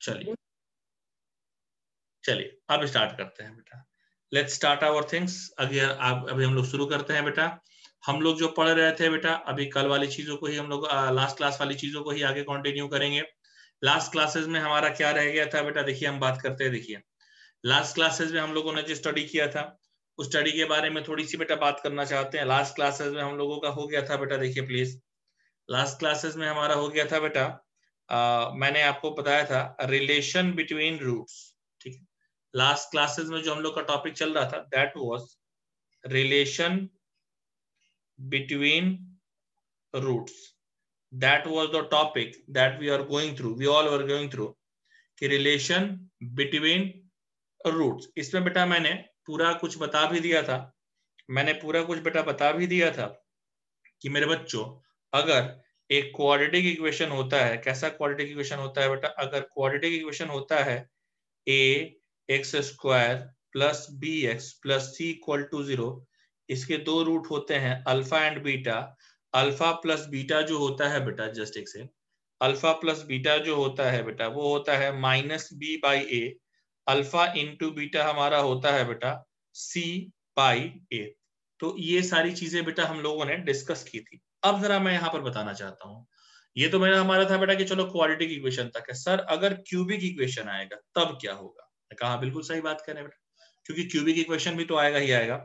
चलिए चलिए अब स्टार्ट करते हैं बेटा। Let's start our things. अभी हम लोग शुरू करते हैं बेटा। हम लोग जो पढ़ रहे थे बेटा, अभी कल वाली चीजों को ही हम लोग लास्ट क्लास वाली चीजों को ही आगे कंटिन्यू करेंगे। लास्ट क्लासेस में हमारा क्या रह गया था बेटा, देखिए हम बात करते हैं। देखिए लास्ट क्लासेस में हम लोगों ने जो स्टडी किया था, उस स्टडी के बारे में थोड़ी सी बेटा बात करना चाहते हैं। लास्ट क्लासेस में हम लोगों का हो गया था बेटा, देखिए प्लीज, लास्ट क्लासेस में हमारा हो गया था बेटा, मैंने आपको बताया था रिलेशन बिटवीन रूट्स। ठीक है, लास्ट क्लासेस में जो हम लोग का टॉपिक चल रहा था that was relation between roots. That was the topic that we are going through, we all were going through, कि रिलेशन बिटवीन रूट्स। इसमें बेटा मैंने पूरा कुछ बता भी दिया था, मैंने पूरा कुछ बेटा बता भी दिया था कि मेरे बच्चों, अगर एक क्वाड्रेटिक इक्वेशन होता है, कैसा क्वाड्रेटिक इक्वेशन होता है बेटा, अगर क्वाड्रेटिक इक्वेशन होता है a x square plus b x plus c equal to 0, इसके दो रूट होते हैं alpha and beta. Alpha plus beta जो होता है बेटा, जस्ट एक से, अल्फा प्लस बीटा जो होता है बेटा वो होता है minus b by a. Alpha into beta हमारा होता है बेटा सी बाई ए। तो ये सारी चीजें बेटा हम लोगों ने डिस्कस की थी। अब जरा मैं यहाँ पर बताना चाहता हूँ, ये तो मेरा हमारा था बेटा कि चलो क्वाड्रेटिक इक्वेशन तक है, सर अगर क्यूबिक इक्वेशन आएगा तब क्या होगा। कहा बिल्कुल सही बात कर रहे हैं बेटा, क्योंकि क्यूबिक इक्वेशन भी तो आएगा ही आएगा।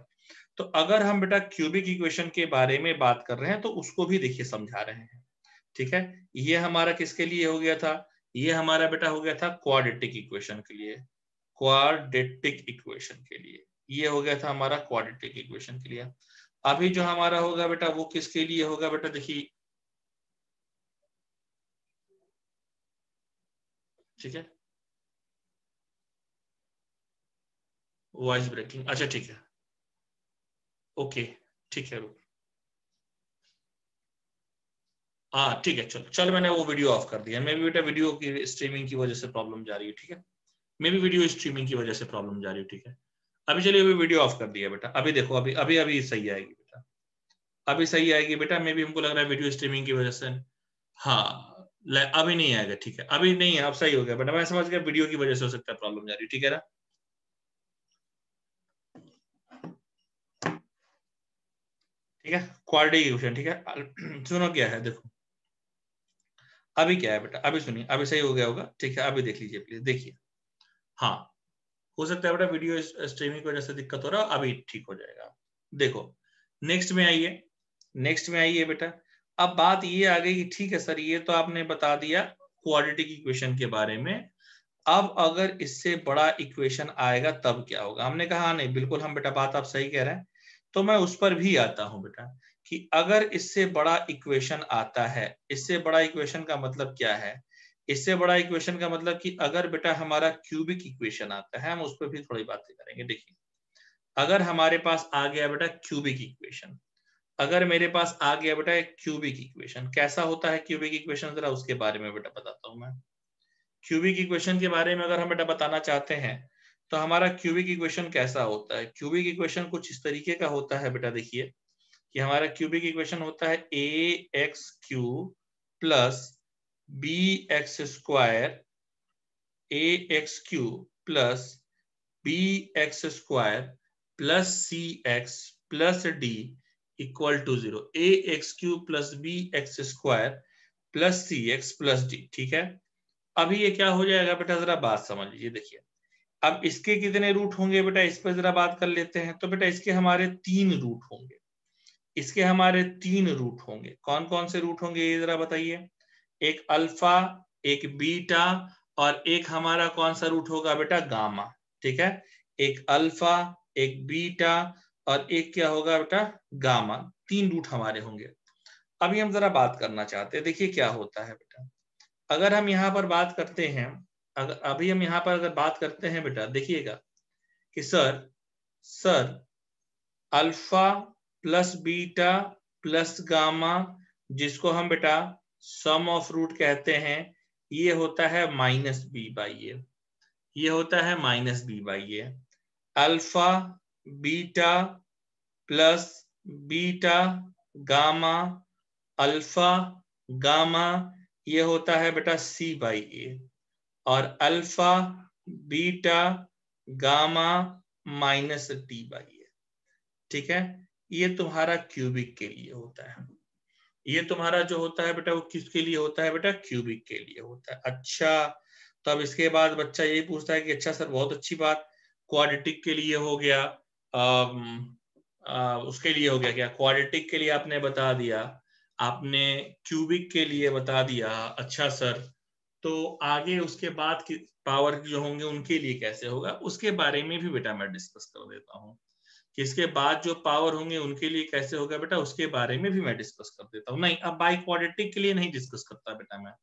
तो अगर हम बेटा क्यूबिक इक्वेशन के बारे में बात कर रहे हैं तो उसको भी देखिए समझा रहे हैं। ठीक है, ये हमारा किसके लिए हो गया था, ये हमारा बेटा हो गया था क्वाड्रेटिक इक्वेशन के लिए, क्वाड्रेटिक इक्वेशन के लिए ये हो गया था हमारा क्वाड्रेटिक इक्वेशन के लिए। अभी जो हमारा होगा बेटा वो किसके लिए होगा बेटा, देखिए, ठीक है, वॉइस ब्रेकिंग, अच्छा ठीक है, ओके ठीक है, हाँ ठीक है, चलो चल मैंने वो वीडियो ऑफ कर दिया। मे भी बेटा वीडियो की स्ट्रीमिंग की वजह से प्रॉब्लम जा रही है, ठीक है, मे भी वीडियो स्ट्रीमिंग की वजह से प्रॉब्लम जा रही है, ठीक है। अभी चलिए अभी वीडियो ऑफ कर दिया बेटा, अभी देखो अभी अभी अभी सही आएगी बेटा, अभी सही आएगी बेटा, मे भी हमको लग रहा है वीडियो स्ट्रीमिंग की वजह से। हाँ अभी नहीं आएगा, ठीक है, अभी नहीं है, अब सही हो गया बेटा, मैं समझ गया वीडियो की वजह से हो सकता है प्रॉब्लम जा रही है, ठीक है ना। ठीक है, क्वाड्रेटिक इक्वेशन, ठीक है, सुनो क्या है देखो, अभी क्या है बेटा, अभी सुनिए, अभी सही हो गया होगा, ठीक है, अभी देख लीजिए प्लीज, देखिए, हाँ हो सकता है बेटा वीडियो स्ट्रीमिंग की वजह से दिक्कत हो रहा है, अभी ठीक हो जाएगा। देखो नेक्स्ट में आइए, नेक्स्ट में आइए बेटा। अब बात ये आ गई कि ठीक है सर ये तो आपने बता दिया क्वाड्रेटिक इक्वेशन के बारे में, अब अगर इससे बड़ा इक्वेशन आएगा तब क्या होगा। हमने कहा नहीं, बिल्कुल हम बेटा बात आप सही कह रहे हैं, तो मैं उस पर भी आता हूं बेटा कि अगर इससे बड़ा इक्वेशन आता है, इससे बड़ा इक्वेशन का मतलब क्या है, इससे बड़ा इक्वेशन का मतलब कि अगर बेटा हमारा क्यूबिक इक्वेशन आता है, हम उस पर भी थोड़ी बातें करेंगे। देखिए अगर हमारे पास आ गया बेटा क्यूबिक इक्वेशन, अगर मेरे पास आ गया बेटा एक क्यूबिक इक्वेशन, कैसा होता है क्यूबिक इक्वेशन, जरा उसके बारे में बेटा बताता हूं मैं। क्यूबिक इक्वेशन के बारे में अगर हम बेटा बताना चाहते हैं तो हमारा क्यूबिक इक्वेशन कैसा होता है, क्यूबिक इक्वेशन कुछ इस तरीके का होता है बेटा, देखिए कि हमारा क्यूबिक इक्वेशन होता है a x cube plus b x square, a x cube plus b x square plus c x plus d equal to 0। A x cube plus b x square plus c x plus d, ठीक है। अभी ये क्या हो जाएगा बेटा, जरा बात समझ लीजिए। देखिए अब इसके कितने रूट होंगे बेटा, इस पर जरा बात कर लेते हैं। तो बेटा इसके हमारे 3 रूट होंगे, इसके हमारे 3 रूट होंगे। कौन कौन से रूट होंगे ये जरा बताइए। एक अल्फा, एक बीटा, और एक हमारा कौन सा रूट होगा बेटा, गामा। ठीक है, एक अल्फा, एक बीटा और एक क्या होगा बेटा, गामा। 3 रूट हमारे होंगे। अभी हम जरा बात करना चाहते हैं, देखिए क्या होता है बेटा, अगर हम यहाँ पर बात करते हैं, अगर अभी हम यहाँ पर अगर बात करते हैं बेटा, देखिएगा कि sir alpha plus beta plus gamma, जिसको हम बेटा सम ऑफ रूट कहते हैं, ये होता है माइनस बी बाई ए, ये होता है minus b by a. Alpha beta plus beta gamma, alpha gamma, ये होता है बेटा सी बाई ए। और alpha beta gamma minus t by a. ठीक है, ये तुम्हारा क्यूबिक के लिए होता है। ये तुम्हारा जो होता है बेटा वो किसके लिए होता है बेटा? क्यूबिक के लिए होता है। अच्छा, तो अब इसके बाद बच्चा यही पूछता है कि अच्छा सर बहुत अच्छी बात, क्वाड्रेटिक के लिए हो गया, उसके लिए हो गया क्या? क्वाड्रेटिक के लिए आपने बता दिया, आपने क्यूबिक के लिए बता दिया। अच्छा सर, तो आगे उसके बाद की पावर जो होंगे उनके लिए कैसे होगा, उसके बारे में भी बेटा मैं डिस्कस कर देता हूँ। कि इसके बाद जो पावर होंगे उनके लिए कैसे होगा बेटा, उसके बारे में भी मैं डिस्कस कर देता हूँ। नहीं, अब बाई क्वाड्रेटिक के लिए नहीं डिस्कस करता बेटा मैं,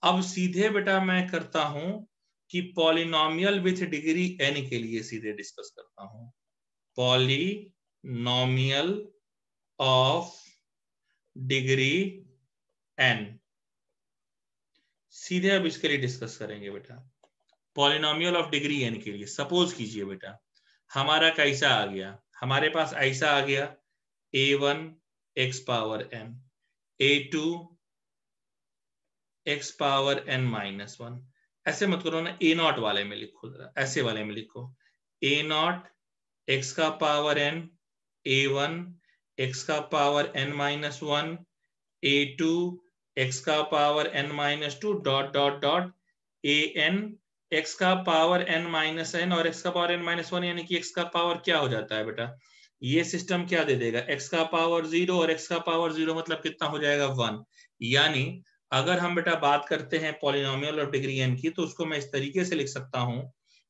अब सीधे बेटा मैं करता हूं कि पॉलिनोमियल विथ डिग्री n के लिए सीधे डिस्कस करता हूं। पॉलिनोमियल ऑफ डिग्री n, सीधे अब इसके लिए डिस्कस करेंगे बेटा। पॉलिनोमियल ऑफ डिग्री n के लिए सपोज कीजिए बेटा हमारा कैसा आ गया, हमारे पास ऐसा आ गया a1 x power n, a2 x power n minus 1। ऐसे मत करो ना, ए नॉट वाले में लिखो जरा, ऐसे वाले में लिखो ए नॉट x का पावर n, a1 x का power n minus 1, a2 x का power n minus 2 dot dot dot an x का पावर n माइनस n और x का पावर n माइनस 1, यानी कि x का पावर क्या हो जाता है बेटा, ये सिस्टम क्या दे देगा, x का पावर 0 और x का पावर 0 मतलब कितना हो जाएगा 1। यानी अगर हम बेटा बात करते हैं पॉलिनोमियल ऑफ डिग्री n की, तो उसको मैं इस तरीके से लिख सकता हूं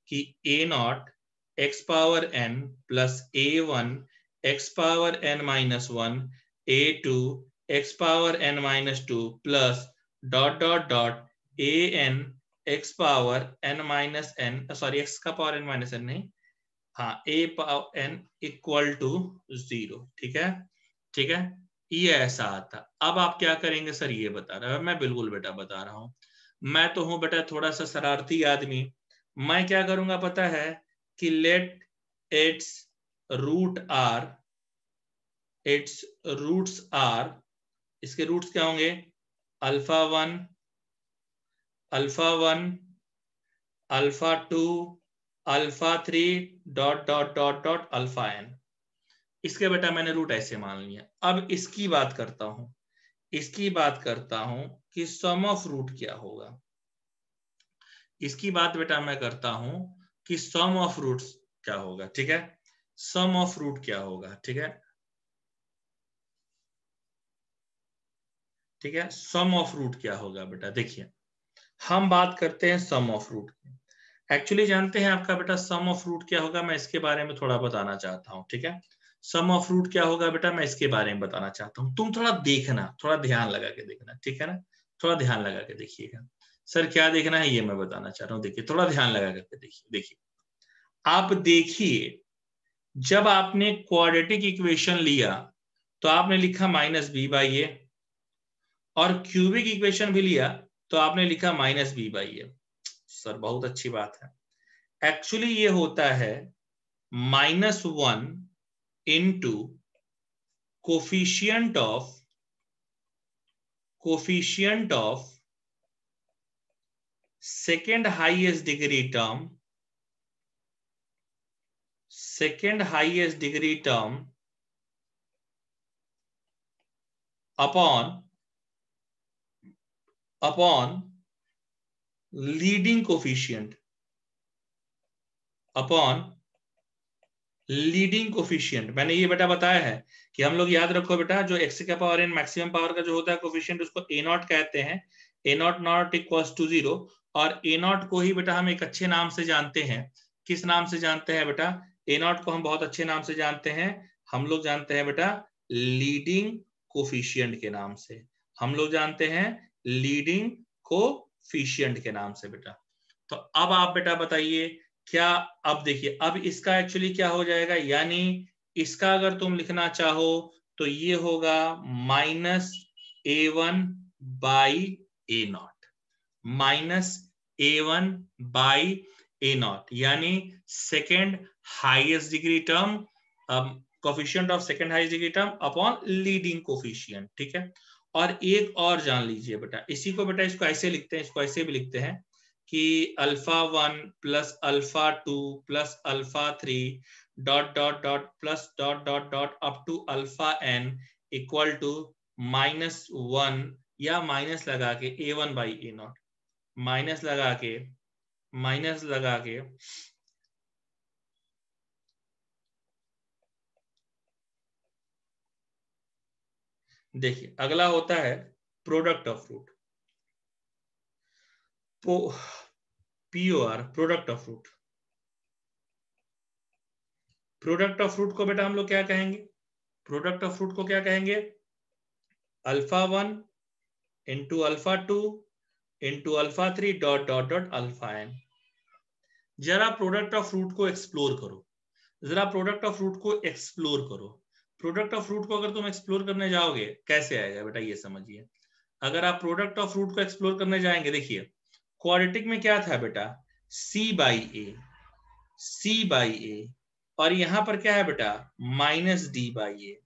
कि a naught x power n plus a1 x power n minus 1, a2 x power n minus 2 plus dot dot dot an x power n minus n, sorry x का पावर n माइनस n नहीं, हाँ a power n equal to 0। ठीक है, ठीक है, ये ऐसा आता। अब आप क्या करेंगे सर, ये बता रहा है, मैं बिल्कुल बेटा बता रहा हूं, मैं तो हूं बेटा थोड़ा सा शरारती आदमी। मैं क्या करूंगा पता है कि let its root are, its roots are, इसके रूट्स क्या होंगे, alpha 1, alpha 1, alpha 2, alpha 3 dot dot dot dot alpha n। इसके बेटा मैंने रूट ऐसे मान लिया। अब इसकी बात करता हूं, इसकी बात करता हूं कि सम ऑफ रूट क्या होगा। इसकी बात बेटा मैं करता हूं कि सम ऑफ रूट्स क्या होगा। ठीक है, सम ऑफ रूट क्या होगा। ठीक है, ठीक है, सम ऑफ रूट क्या होगा बेटा। देखिए हम बात करते हैं सम ऑफ रूट की। एक्चुअली जानते हैं आपका बेटा सम ऑफ रूट क्या होगा, मैं इसके बारे में थोड़ा बताना चाहता हूं। ठीक है, सम ऑफ रूट क्या होगा बेटा, मैं इसके बारे में बताना चाहता हूं, तुम थोड़ा देखना, थोड़ा ध्यान लगा के देखना। ठीक है ना, थोड़ा ध्यान लगा के देखिएगा। सर क्या देखना है ये मैं बताना चाह रहा हूँ, देखिए थोड़ा ध्यान लगा करके देखिए। देखिए आप देखिए, जब आपने क्वाड्रेटिक इक्वेशन लिया तो आपने लिखा माइनस बी बाई ए, और क्यूबिक इक्वेशन भी लिया तो आपने लिखा minus b by a. Sir बहुत अच्छी बात है, एक्चुअली ये होता है -1 into coefficient of second highest degree term, second highest degree term upon leading coefficient, upon leading coefficient. मैंने ये बेटा बताया है कि हम लोग याद रखो बेटा, जो x का पावर n मैक्सिमम पावर का जो होता है कोफिशिएंट, उसको a नॉट कहते हैं। a naught not equals to 0, और a नॉट को ही बेटा हम एक अच्छे नाम से जानते हैं। किस नाम से जानते हैं बेटा, a नॉट को हम बहुत अच्छे नाम से जानते हैं, हम लोग जानते हैं बेटा लीडिंग कोफिशिएंट के नाम से, हम लोग जानते हैं लीडिंग कोफिशिएंट के नाम से बेटा। तो अब आप बेटा बताइए क्या, अब देखिए अब इसका एक्चुअली क्या हो जाएगा, यानी इसका अगर तुम लिखना चाहो तो ये होगा -a1 by a nought, -a1 by a nought, यानी second highest degree term, coefficient of second highest degree term upon leading coefficient. ठीक है, और एक और जान लीजिए बेटा, इसी को बेटा इसको ऐसे लिखते हैं, इसको ऐसे भी लिखते हैं कि α1 plus α2 plus α3 dot dot dot plus dot dot dot up to αn equal to -1 या माइनस लगा के a1 बाई a0 माइनस लगा के देखिए अगला होता है product of fruit, POR product of fruit. Product of fruit को बेटा हम लोग क्या कहेंगे? प्रोडक्ट ऑफ फ्रूट को क्या कहेंगे? α1 into α2 into α3 dot dot dot αn। जरा प्रोडक्ट ऑफ फ्रूट को एक्सप्लोर करो, जरा प्रोडक्ट ऑफ फ्रूट को एक्सप्लोर करो। प्रोडक्ट ऑफ फ्रूट को अगर तुम एक्सप्लोर करने जाओगे कैसे आएगा बेटा, ये समझिए। अगर आप प्रोडक्ट ऑफ फ्रूट को एक्सप्लोर करने जाएंगे, देखिए क्वाड्रेटिक में क्या था बेटा, c बाई ए, और यहां पर क्या है बेटा, -d बाई ए।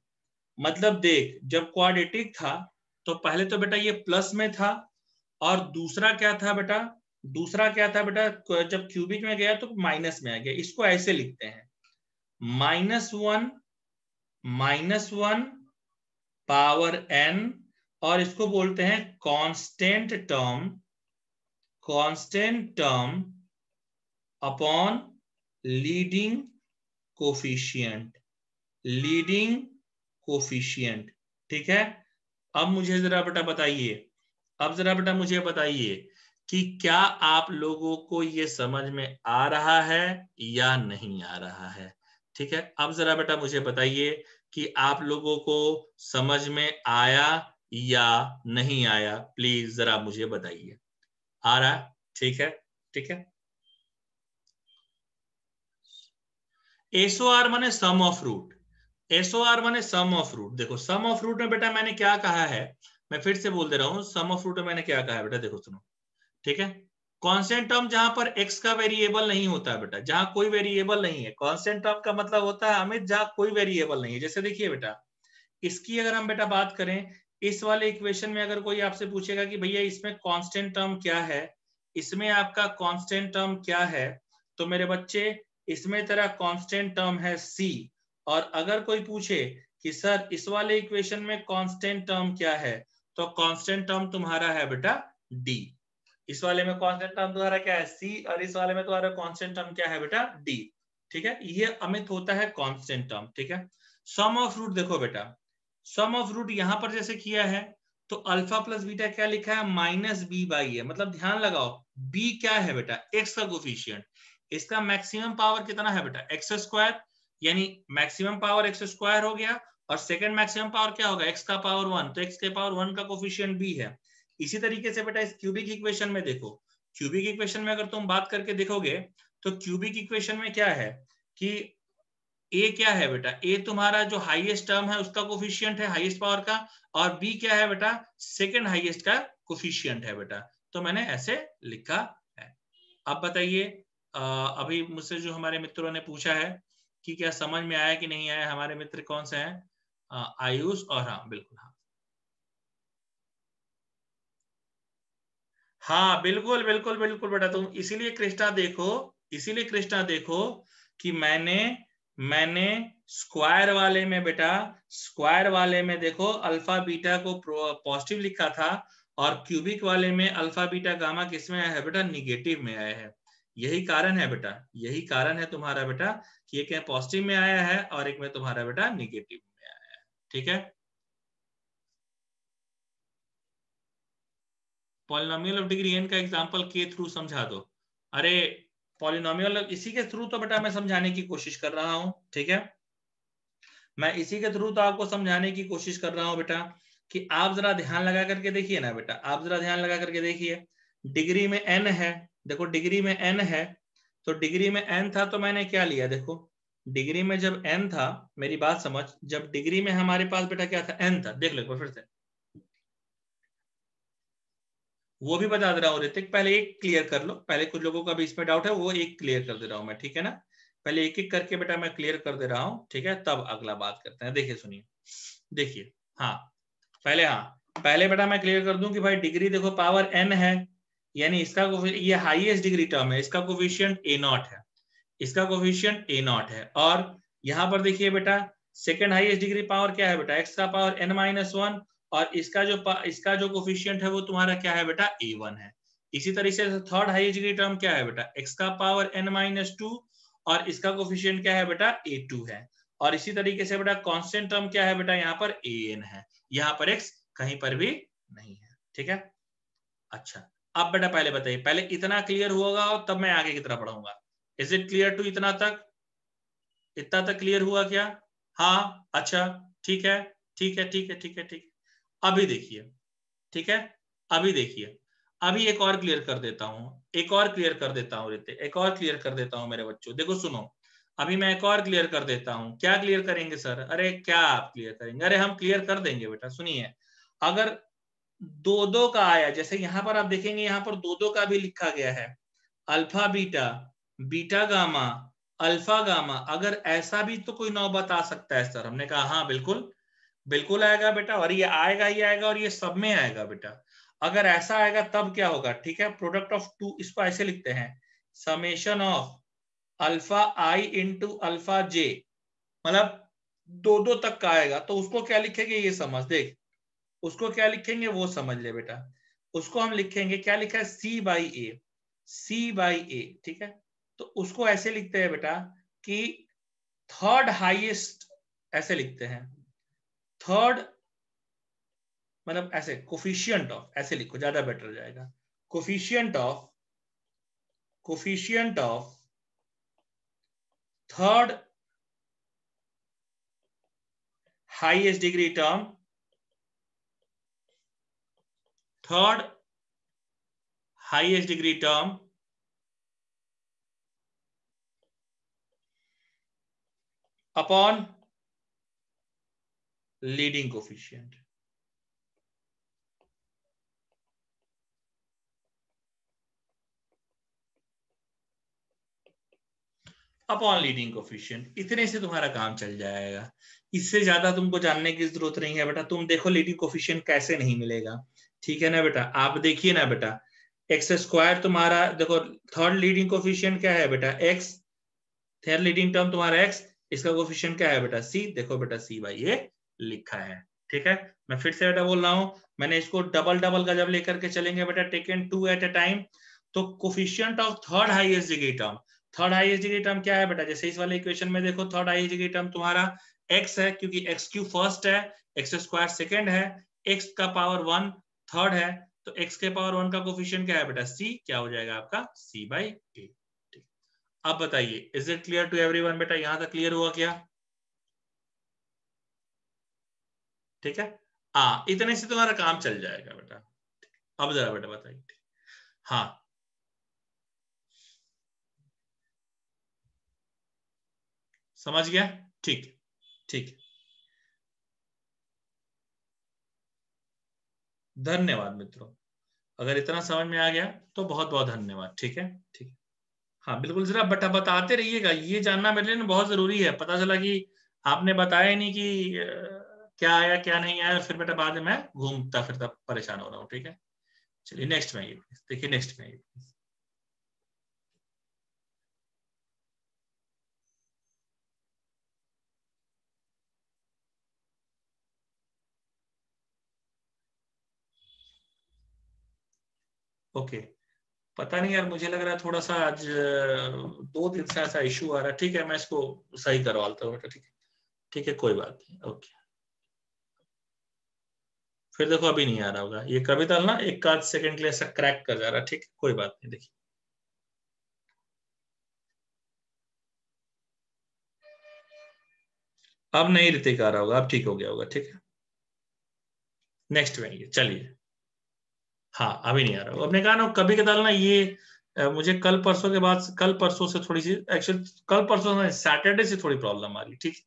मतलब देख, जब क्वाड्रेटिक था तो पहले तो बेटा ये प्लस में था, और दूसरा क्या था बेटा, जब क्यूबिक में गया तो माइनस में आ गया। इसको ऐसे लिखते हैं -1 पावर n, और इसको बोलते हैं constant term upon leading coefficient. ठीक है। अब मुझे जरा बेटा बताइए कि क्या आप लोगों को ये समझ में आ रहा है या नहीं आ रहा है? ठीक है, अब जरा बेटा मुझे बताइए कि आप लोगों को समझ में आया या नहीं आया, प्लीज जरा मुझे बताइए। आ रहा है? ठीक है। SOR माने सम ऑफ रूट, देखो सम ऑफ रूट में बेटा मैंने क्या कहा है, मैं फिर से बोल दे रहा हूं, सम ऑफ रूट में मैंने क्या कहा है बेटा, देखो सुनो। ठीक है, कांस्टेंट टर्म जहां पर x का वेरिएबल नहीं होता है बेटा, जहां कोई वेरिएबल नहीं है। कांस्टेंट टर्म का मतलब होता है अमित जहां कोई वेरिएबल नहीं है। जैसे देखिए बेटा, इसकी अगर हम बेटा बात करें, इस वाले इक्वेशन में अगर कोई आपसे पूछेगा कि भैया इसमें कांस्टेंट टर्म क्या है, इसमें आपका कांस्टेंट टर्म क्या है, तो मेरे बच्चे इसमें तेरा कांस्टेंट टर्म है c। और अगर कोई पूछे कि सर इस वाले इक्वेशन में कांस्टेंट टर्म क्या है, तो कांस्टेंट टर्म तुम्हारा है बेटा d। इस वाले में कांस्टेंट टर्म तुम्हारा क्या है, c, और इस वाले में तुम्हारा कांस्टेंट टर्म क्या है बेटा, d। ठीक है, ये अमित होता है कांस्टेंट टर्म। ठीक है, सम ऑफ रूट देखो बेटा, सम ऑफ रूट यहां पर जैसे किया है तो अल्फा प्लस बीटा क्या लिखा है, -b बाई ए। मतलब ध्यान लगाओ, b क्या है बेटा, x का कोफिशिएंट। इसका मैक्सिमम पावर कितना है बेटा, x², यानी मैक्सिमम पावर x² हो गया, और सेकंड मैक्सिमम पावर क्या होगा, x का पावर 1, तो x के पावर 1 का कोफिशिएंट b है। इसी तरीके से बेटा इस क्यूबिक इक्वेशन में देखो, क्यूबिक इक्वेशन में अगर तुम बात करके देखोगे तो क्यूबिक इक्वेशन में क्या है कि ए क्या है बेटा, ए तुम्हारा जो हाईएस्ट टर्म है उसका कोफिशिएंट है हाईएस्ट पावर का, और बी क्या है बेटा, सेकंड हाईएस्ट का कोफिशिएंट है बेटा। तो मैंने ऐसे लिखा है। अब बताइए, अभी मुझसे जो हमारे मित्रों ने पूछा है कि क्या समझ में आया कि नहीं आया, हमारे मित्र कौन से हैं, आयुष और हाँ बिल्कुल, हाँ बिल्कुल बिल्कुल बिल्कुल बेटा, तुम इसीलिए कृष्णा देखो कि मैंने स्क्वायर वाले में देखो अल्फा बीटा को पॉजिटिव लिखा था, और क्यूबिक वाले में अल्फा बीटा गामा किस में आया है बेटा, निगेटिव में आया है। यही कारण है बेटा, यही कारण है तुम्हारा बेटा कि एक पॉजिटिव में आया है और एक में तुम्हारा बेटा निगेटिव में आया है। ठीक है, पॉलिनोमियल ऑफ डिग्री n का एग्जांपल के थ्रू समझा दो। अरे पॉलिनोमियल इसी के थ्रू तो बेटा मैं समझाने की कोशिश कर रहा हूं। ठीक है, मैं इसी के थ्रू तो आपको समझाने की कोशिश कर रहा हूं बेटा, कि आप जरा ध्यान लगा करके देखिए ना बेटा, आप जरा ध्यान लगा करके देखिए, डिग्री में n है, देखो डिग्री में n है, तो डिग्री में n था तो मैंने क्या लिया, देखो डिग्री में जब n था, मेरी बात समझ, जब डिग्री में हमारे पास बेटा क्या था, n था, देख लो फिर से, वो भी बता दे रहा हूँ ऋतिक, पहले एक क्लियर कर लो, पहले कुछ लोगों का भी इसमें डाउट है, वो एक क्लियर कर दे रहा हूँ मैं। ठीक है ना, पहले एक एक करके बेटा मैं क्लियर कर दे रहा हूँ। ठीक है, तब अगला बात करते हैं। देखिए सुनिए, देखिए, हाँ पहले बेटा मैं क्लियर कर दूं कि भाई डिग्री देखो पावर n है, यानी इसका ये हाईएस्ट डिग्री टर्म है, इसका कोफिशिएंट A0 है, इसका कोफिशिएंट A0 है। और यहां पर देखिए बेटा सेकंड हाईएस्ट डिग्री पावर क्या है बेटा, x का पावर n-1, और इसका जो कोफिशिएंट है वो तुम्हारा क्या है बेटा, A1 है। इसी तरीके से थर्ड हाईएस्ट डिग्री टर्म क्या है बेटा, x का पावर n-2, और इसका कोफिशिएंट क्या है बेटा, A2 है। और इसी तरीके से बेटा कांस्टेंट टर्म क्या है बेटा, यहाँ पर an है, यहाँ पर x कहीं पर भी नहीं है। ठीक है, अच्छा अब बेटा पहले बताइए, पहले इतना क्लियर होगा और तब मैं आगे की तरफ पढ़ूंगा। इज इट क्लियर टू इतना तक, इतना तक क्लियर हुआ क्या? हाँ, अच्छा, ठीक है, ठीक है, ठीक है, ठीक है, ठीक है। अभी देखिए, ठीक है, अभी देखिए, अभी एक और क्लियर कर देता हूं, एक और क्लियर कर देता हूं रिते, एक और क्लियर कर देता हूं मेरे बच्चों। देखो सुनो, अभी मैं एक और क्लियर कर देता हूं। क्या क्लियर करेंगे सर? अरे क्या आप क्लियर करेंगे? अरे हम क्लियर कर देंगे बेटा, सुनिए। अगर दो दो का आया, जैसे यहां पर आप देखेंगे, यहां पर दो दो का भी लिखा गया है, alpha beta, beta gamma, alpha gamma, अगर ऐसा भी तो कोई नौबत आ सकता है सर। हमने कहा हाँ बिल्कुल, बिल्कुल आएगा बेटा, और ये आएगा ही आएगा, और ये सब में आएगा बेटा। अगर ऐसा आएगा तब क्या होगा, ठीक है, प्रोडक्ट ऑफ टू, इसको ऐसे लिखते हैं, summation of alpha I into alpha जे, मतलब दो दो तक का आएगा तो उसको क्या लिखेंगे ये समझ, देख उसको क्या लिखेंगे वो समझ ले बेटा। उसको हम लिखेंगे, क्या लिखा है, सी by A, C by a, ठीक है। तो उसको ऐसे लिखते हैं बेटा कि थर्ड हाईएस्ट, ऐसे लिखते हैं, थर्ड मतलब ऐसे, कोफिशिएंट ऑफ, ऐसे लिखो ज्यादा बेटर जाएगा, coefficient of, coefficient of third highest degree term, third highest degree term upon leading coefficient. Upon leading coefficient, इतने से तुम्हारा काम चल जाएगा। इससे ज्यादा तुमको जानने की जरूरत नहीं है बेटा। तुम देखो लीडिंग कोफिशिएंट कैसे नहीं मिलेगा, ठीक है ना बेटा। आप देखिए ना बेटा, एक्स स्क्वायर तुम्हारा, देखो थर्ड लीडिंग कोफिशिएंट क्या है बेटा, एक्स, थर्ड लीडिंग टर्म तुम्हारा एक्स, इसका कोफिशिएंट क्या है बेटा, सी। देखो बेटा सी बाई ये लिखा है, ठीक है। मैं फिर से बेटा बोल रहा हूं, मैंने इसको डबल डबल का जब लेकर के चलेंगे बेटा, taken two at a time, तो coefficient of third highest degree term, third highest degree term क्या है बेटा, जैसे इस वाले इक्वेशन में देखो, थर्ड हाईएस्ट डिग्री टर्म तुम्हारा एक्स है, क्योंकि एक्स क्यू फर्स्ट है, एक्स स्क्वायर सेकेंड है, एक्स का पावर 1 थर्ड है, तो एक्स के पावर 1 का कोफिशिएंट क्या है बेटा, सी। क्या हो जाएगा आपका, सी बाई ए। अब बताइए, is it clear to everyone बेटा, यहां तक क्लियर हुआ क्या? ठीक है, हाँ इतने से तुम्हारा काम चल जाएगा बेटा। अब जरा बेटा बताइए, हाँ समझ गया, ठीक, ठीक, धन्यवाद मित्रों। अगर इतना समझ में आ गया तो बहुत बहुत धन्यवाद, ठीक है, ठीक है। हाँ बिल्कुल, जरा बता बताते रहिएगा, ये जानना मेरे लिए बहुत जरूरी है। पता चला कि आपने बताया ही नहीं कि क्या आया क्या नहीं आया, फिर बेटा बाद में मैं घूमता फिरता परेशान हो रहा हूँ, ठीक है। चलिए नेक्स्ट में, ये देखिए नेक्स्ट में, ओके। पता नहीं यार, मुझे लग रहा है थोड़ा सा आज 2 दिन से ऐसा इशू आ रहा है। ठीक है, मैं इसको सही करवाता हूँ बेटा, ठीक है, ठीक है, कोई बात नहीं, ओके। फिर देखो अभी नहीं आ रहा होगा, ये कभी तक ना एक आध सेकंड के लिए ऐसा क्रैक कर जा रहा है, ठीक है, कोई बात नहीं, देखिए अब नहीं ऋतिक आ रहा होगा, अब ठीक हो गया होगा, ठीक है। नेक्स्ट में ये चलिए, हाँ अभी नहीं आ रहा होगा। आपने कहा ना कभी कदार ना ये मुझे कल परसों के बाद, कल परसों से थोड़ी सी, एक्चुअली कल परसों में सैटरडे से थोड़ी प्रॉब्लम आ रही, ठीक है।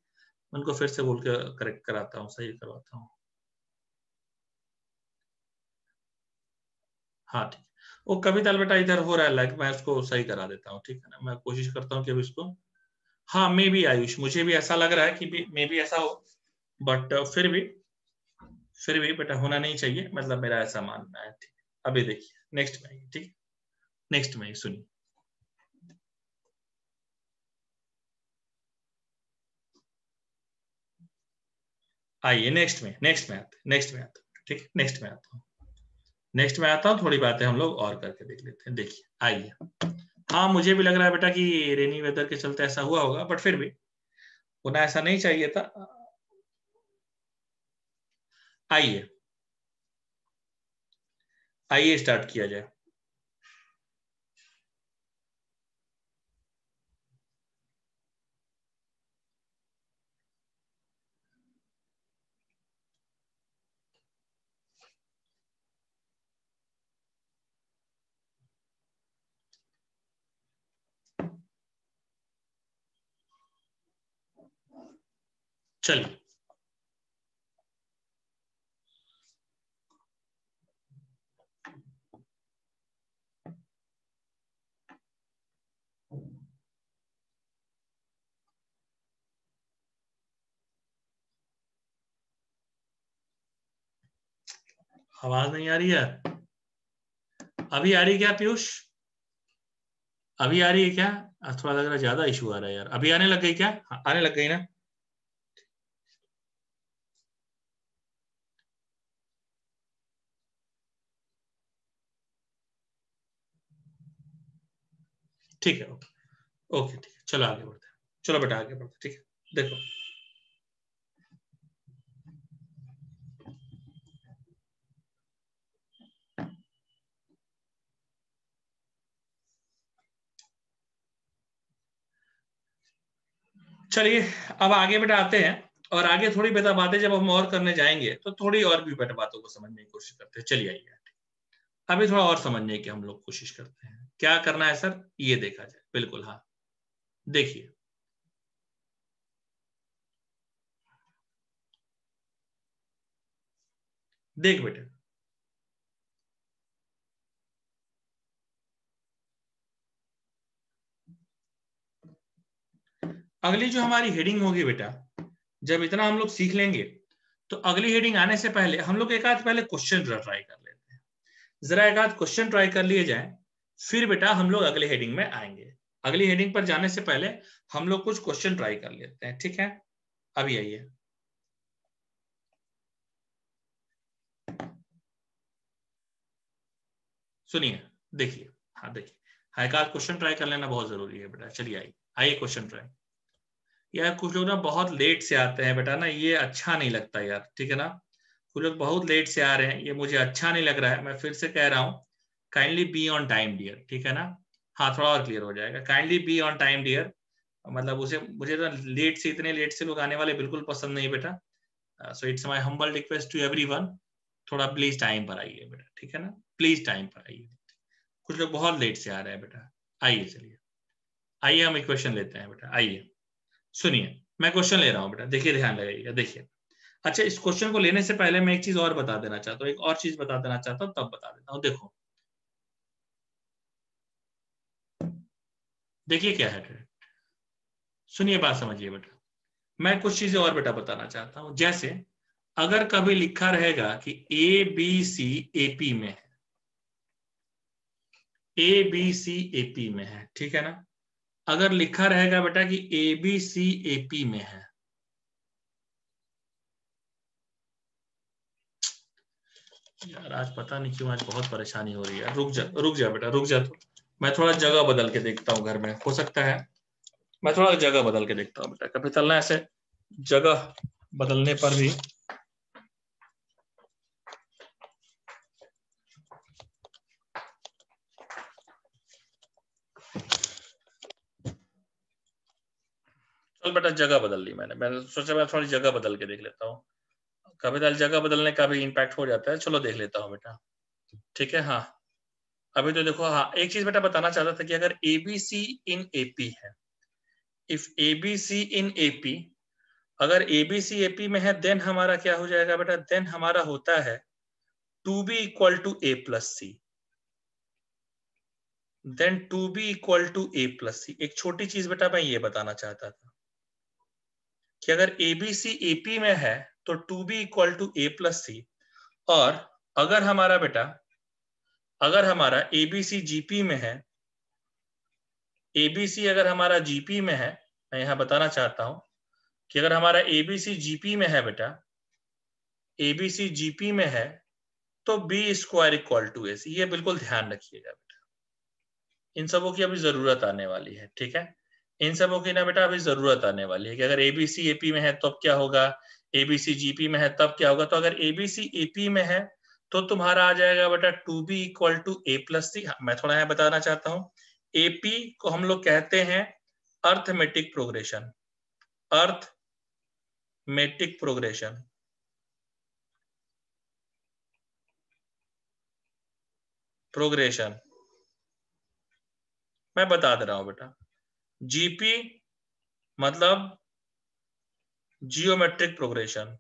उनको फिर से बोल के करेक्ट कराता हूँ, सही करवाता हूँ। हाँ ठीक, वो कभी ताल बेटा इधर हो रहा है लाइक, मैं उसको सही करा देता हूँ, ठीक है ना। मैं कोशिश करता हूँ कि अभी इसको, हाँ मे बी आयुष, मुझे भी ऐसा लग रहा है कि मे बी ऐसा हो, बट फिर भी बेटा होना नहीं चाहिए, मतलब मेरा ऐसा मानना है, ठीक है। अभी देखिए नेक्स्ट में आइए, ठीक, नेक्स्ट में सुनिए। आइए नेक्स्ट में आते, ठीक, नेक्स्ट में आता हूँ, नेक्स्ट में आता हूँ, थोड़ी बातें हम लोग और करके देख लेते हैं। देखिए आइए, हाँ मुझे भी लग रहा है बेटा कि रेनी वेदर के चलते ऐसा हुआ होगा, बट फिर भी होना ऐसा नहीं चाहिए था। आइए आइए स्टार्ट किया जाए। चलिए आवाज नहीं आ रही है? अभी आ रही है क्या पीयूष? अभी आ रही है क्या? थोड़ा लग रहा है ज्यादा इशू आ रहा है यार। अभी आने लग गई क्या? हाँ, आने लग गई ना? ठीक है, ओके ओके, ठीक है, चलो आगे बढ़ते हैं, चलो बेटा आगे बढ़ते हैं, ठीक है। देखो चलिए, अब आगे बेटा आते हैं, और आगे थोड़ी बेटा बातें जब हम और करने जाएंगे तो थोड़ी और भी बेटा बातों को समझने की कोशिश करते हैं। चलिए आइए, अभी थोड़ा और समझने की हम लोग कोशिश करते हैं। क्या करना है सर, ये देखा जाए, बिल्कुल हाँ। देखिए देख बेटे, अगली जो हमारी हेडिंग होगी बेटा, जब इतना हम लोग सीख लेंगे तो अगली हेडिंग आने से पहले हम लोग एक आध पहले क्वेश्चन ट्राई कर लेते हैं। जरा एक आध क्वेश्चन ट्राई कर लिए जाए, फिर बेटा हम लोग अगली हेडिंग में आएंगे। अगली हेडिंग पर जाने से पहले हम लोग कुछ क्वेश्चन ट्राई कर लेते हैं, ठीक है? अभी आइए, सुनिए, देखिए, हाँ देखिए, हाँ एक आध क्वेश्चन ट्राई कर लेना बहुत जरूरी है बेटा। चलिए आइए, आइए क्वेश्चन ट्राई। यार कुछ लोग ना बहुत लेट से आते हैं बेटा ना, ये अच्छा नहीं लगता यार, ठीक है ना? कुछ लोग बहुत लेट से आ रहे हैं, ये मुझे अच्छा नहीं लग रहा है। मैं फिर से कह रहा हूँ, kindly be on time dear, ठीक है ना? हाँ थोड़ा और क्लियर हो जाएगा, kindly be on time dear. मतलब उसे मुझे तो लेट से, इतने लेट से लोग आने वाले बिल्कुल पसंद नहीं बेटा। So it's my humble request to everyone, थोड़ा प्लीज टाइम पर आइए बेटा, ठीक है ना? प्लीज टाइम पर आइए। कुछ लोग बहुत लेट से आ रहे हैं बेटा। आइए चलिए, आइए हम एक क्वेश्चन लेते हैं बेटा। आइए सुनिए, मैं क्वेश्चन ले रहा हूँ बेटा, देखिए ध्यान लगाइएगा, देखिए। अच्छा, इस क्वेश्चन को लेने से पहले मैं एक चीज और बता देना चाहता हूँ, एक और चीज बता देना चाहता हूँ, तब बता देता हूँ। देखो देखिए क्या है, सुनिए, बात समझिए बेटा। मैं कुछ चीजें और बेटा बताना चाहता हूँ। जैसे अगर कभी लिखा रहेगा कि ए बी सी एपी में है, ए बी सी एपी में है, ठीक है ना? अगर लिखा रहेगा बेटा कि ए बी सी एपी में है, यार आज पता नहीं क्यों आज बहुत परेशानी हो रही है। रुक जा बेटा, रुक जा तो मैं थोड़ा जगह बदल के देखता हूँ घर में, हो सकता है मैं थोड़ा जगह बदल के देखता हूँ बेटा। कभी चलना ऐसे जगह बदलने पर भी चल बेटा, जगह बदल ली मैंने सोचा मैं थोड़ी जगह बदल के देख लेता हूँ। कभी कभी जगह बदलने का भी इम्पैक्ट हो जाता है। चलो देख लेता हूँ बेटा, ठीक है। हाँ अभी तो देखो, हाँ एक चीज बेटा बताना चाहता था कि अगर एबीसी इन एपी है, इफ एबीसी इन एपी, अगर एबीसी एपी में है, देन हमारा क्या हो जाएगा बेटा? देन हमारा होता है two b equal to a plus c. Then two b equal to a plus c. एक छोटी चीज बेटा मैं ये बताना चाहता था कि अगर एबीसी एपी में है तो two b equal to a plus c, और अगर हमारा बेटा, अगर हमारा एबीसी जीपी में है, एबीसी अगर हमारा जीपी में है, मैं यहां बताना चाहता हूं कि अगर हमारा एबीसी जीपी में है बेटा, एबीसी जीपी में है, तो बी स्क्वायर इक्वल टू ए सी। ये बिल्कुल ध्यान रखिएगा बेटा, इन सबों की अभी जरूरत आने वाली है, ठीक है। इन सबों की ना बेटा अभी जरूरत आने वाली है कि अगर एबीसी एपी में है तो अब क्या होगा, एबीसी जीपी में है तब क्या होगा। तो अगर एबीसी एपी में है तो तुम्हारा आ जाएगा बेटा 2b equal to a plus c. मैं थोड़ा यहां बताना चाहता हूं, एपी को हम लोग कहते हैं arithmetic progression, arithmetic progression, progression मैं बता दे रहा हूं बेटा। जीपी मतलब जियोमेट्रिक प्रोग्रेशन,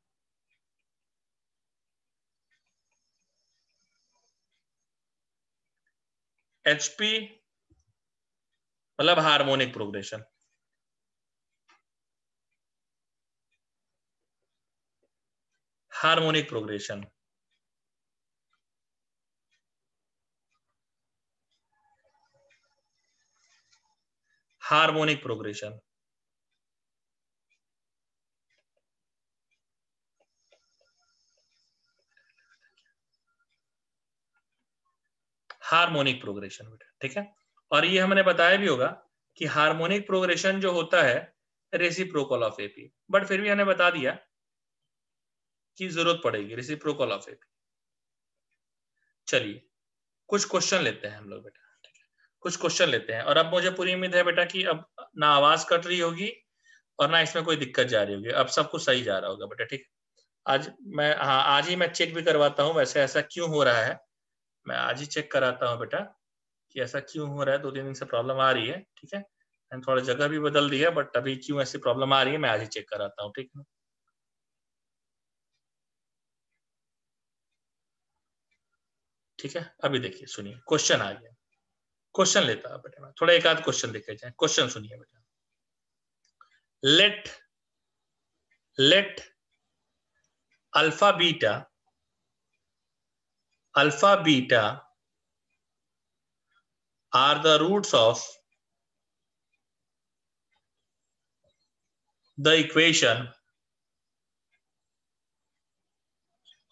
एचपी मतलब harmonic progression, harmonic progression, harmonic progression, harmonic progression बेटा, ठीक है। और ये हमने बताया भी होगा कि हार्मोनिक प्रोग्रेशन जो होता है रेसिप्रोकल ऑफ एपी, बट फिर भी हमने बता दिया कि जरूरत पड़ेगी रेसिप्रोकल ऑफ एपी। चलिए कुछ क्वेश्चन लेते हैं हम लोग बेटा, ठीक है, कुछ क्वेश्चन लेते हैं। और अब मुझे पूरी उम्मीद है बेटा कि अब ना आवाज कट रही होगी और ना इसमें कोई दिक्कत जा रही होगी, अब सब कुछ सही जा रहा होगा बेटा, ठीक है। आज मैं, हाँ आज ही मैं चेक भी करवाता हूँ वैसे ऐसा क्यों हो रहा है, मैं आज ही चेक कराता हूँ बेटा कि ऐसा क्यों हो रहा है। 2-3 दिन से प्रॉब्लम आ रही है, ठीक है। मैंने थोड़ा जगह भी बदल दी है, बट अभी क्यों ऐसी प्रॉब्लम आ रही है मैं आज ही चेक कराता हूँ, ठीक है। ठीक है, अभी देखिए सुनिए क्वेश्चन आ गया, क्वेश्चन लेता है बेटा, थोड़ा एक आध क्वेश्चन देखे जाए। क्वेश्चन सुनिए बेटा, let let alpha beta, alpha beta are the roots of the equation,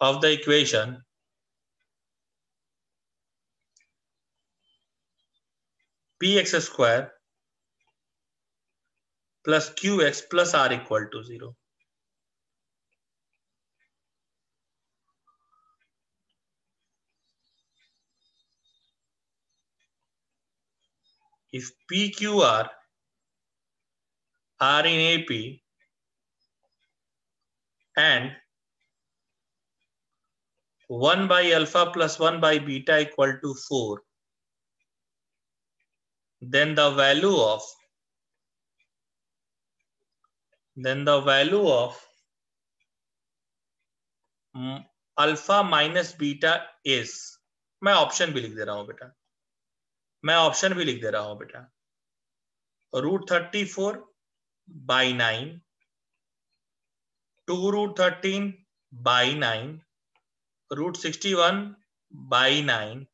of the equation px square plus qx plus r equal to 0. If pqr are in AP and 1 by alpha plus 1 by beta equal to 4, then the value of alpha minus beta is, मैं option भी लिख दे रहा हूं बेटा, मैं option भी लिख दे रहा हूं बेटा, √34/9, 2√13/9, √61/9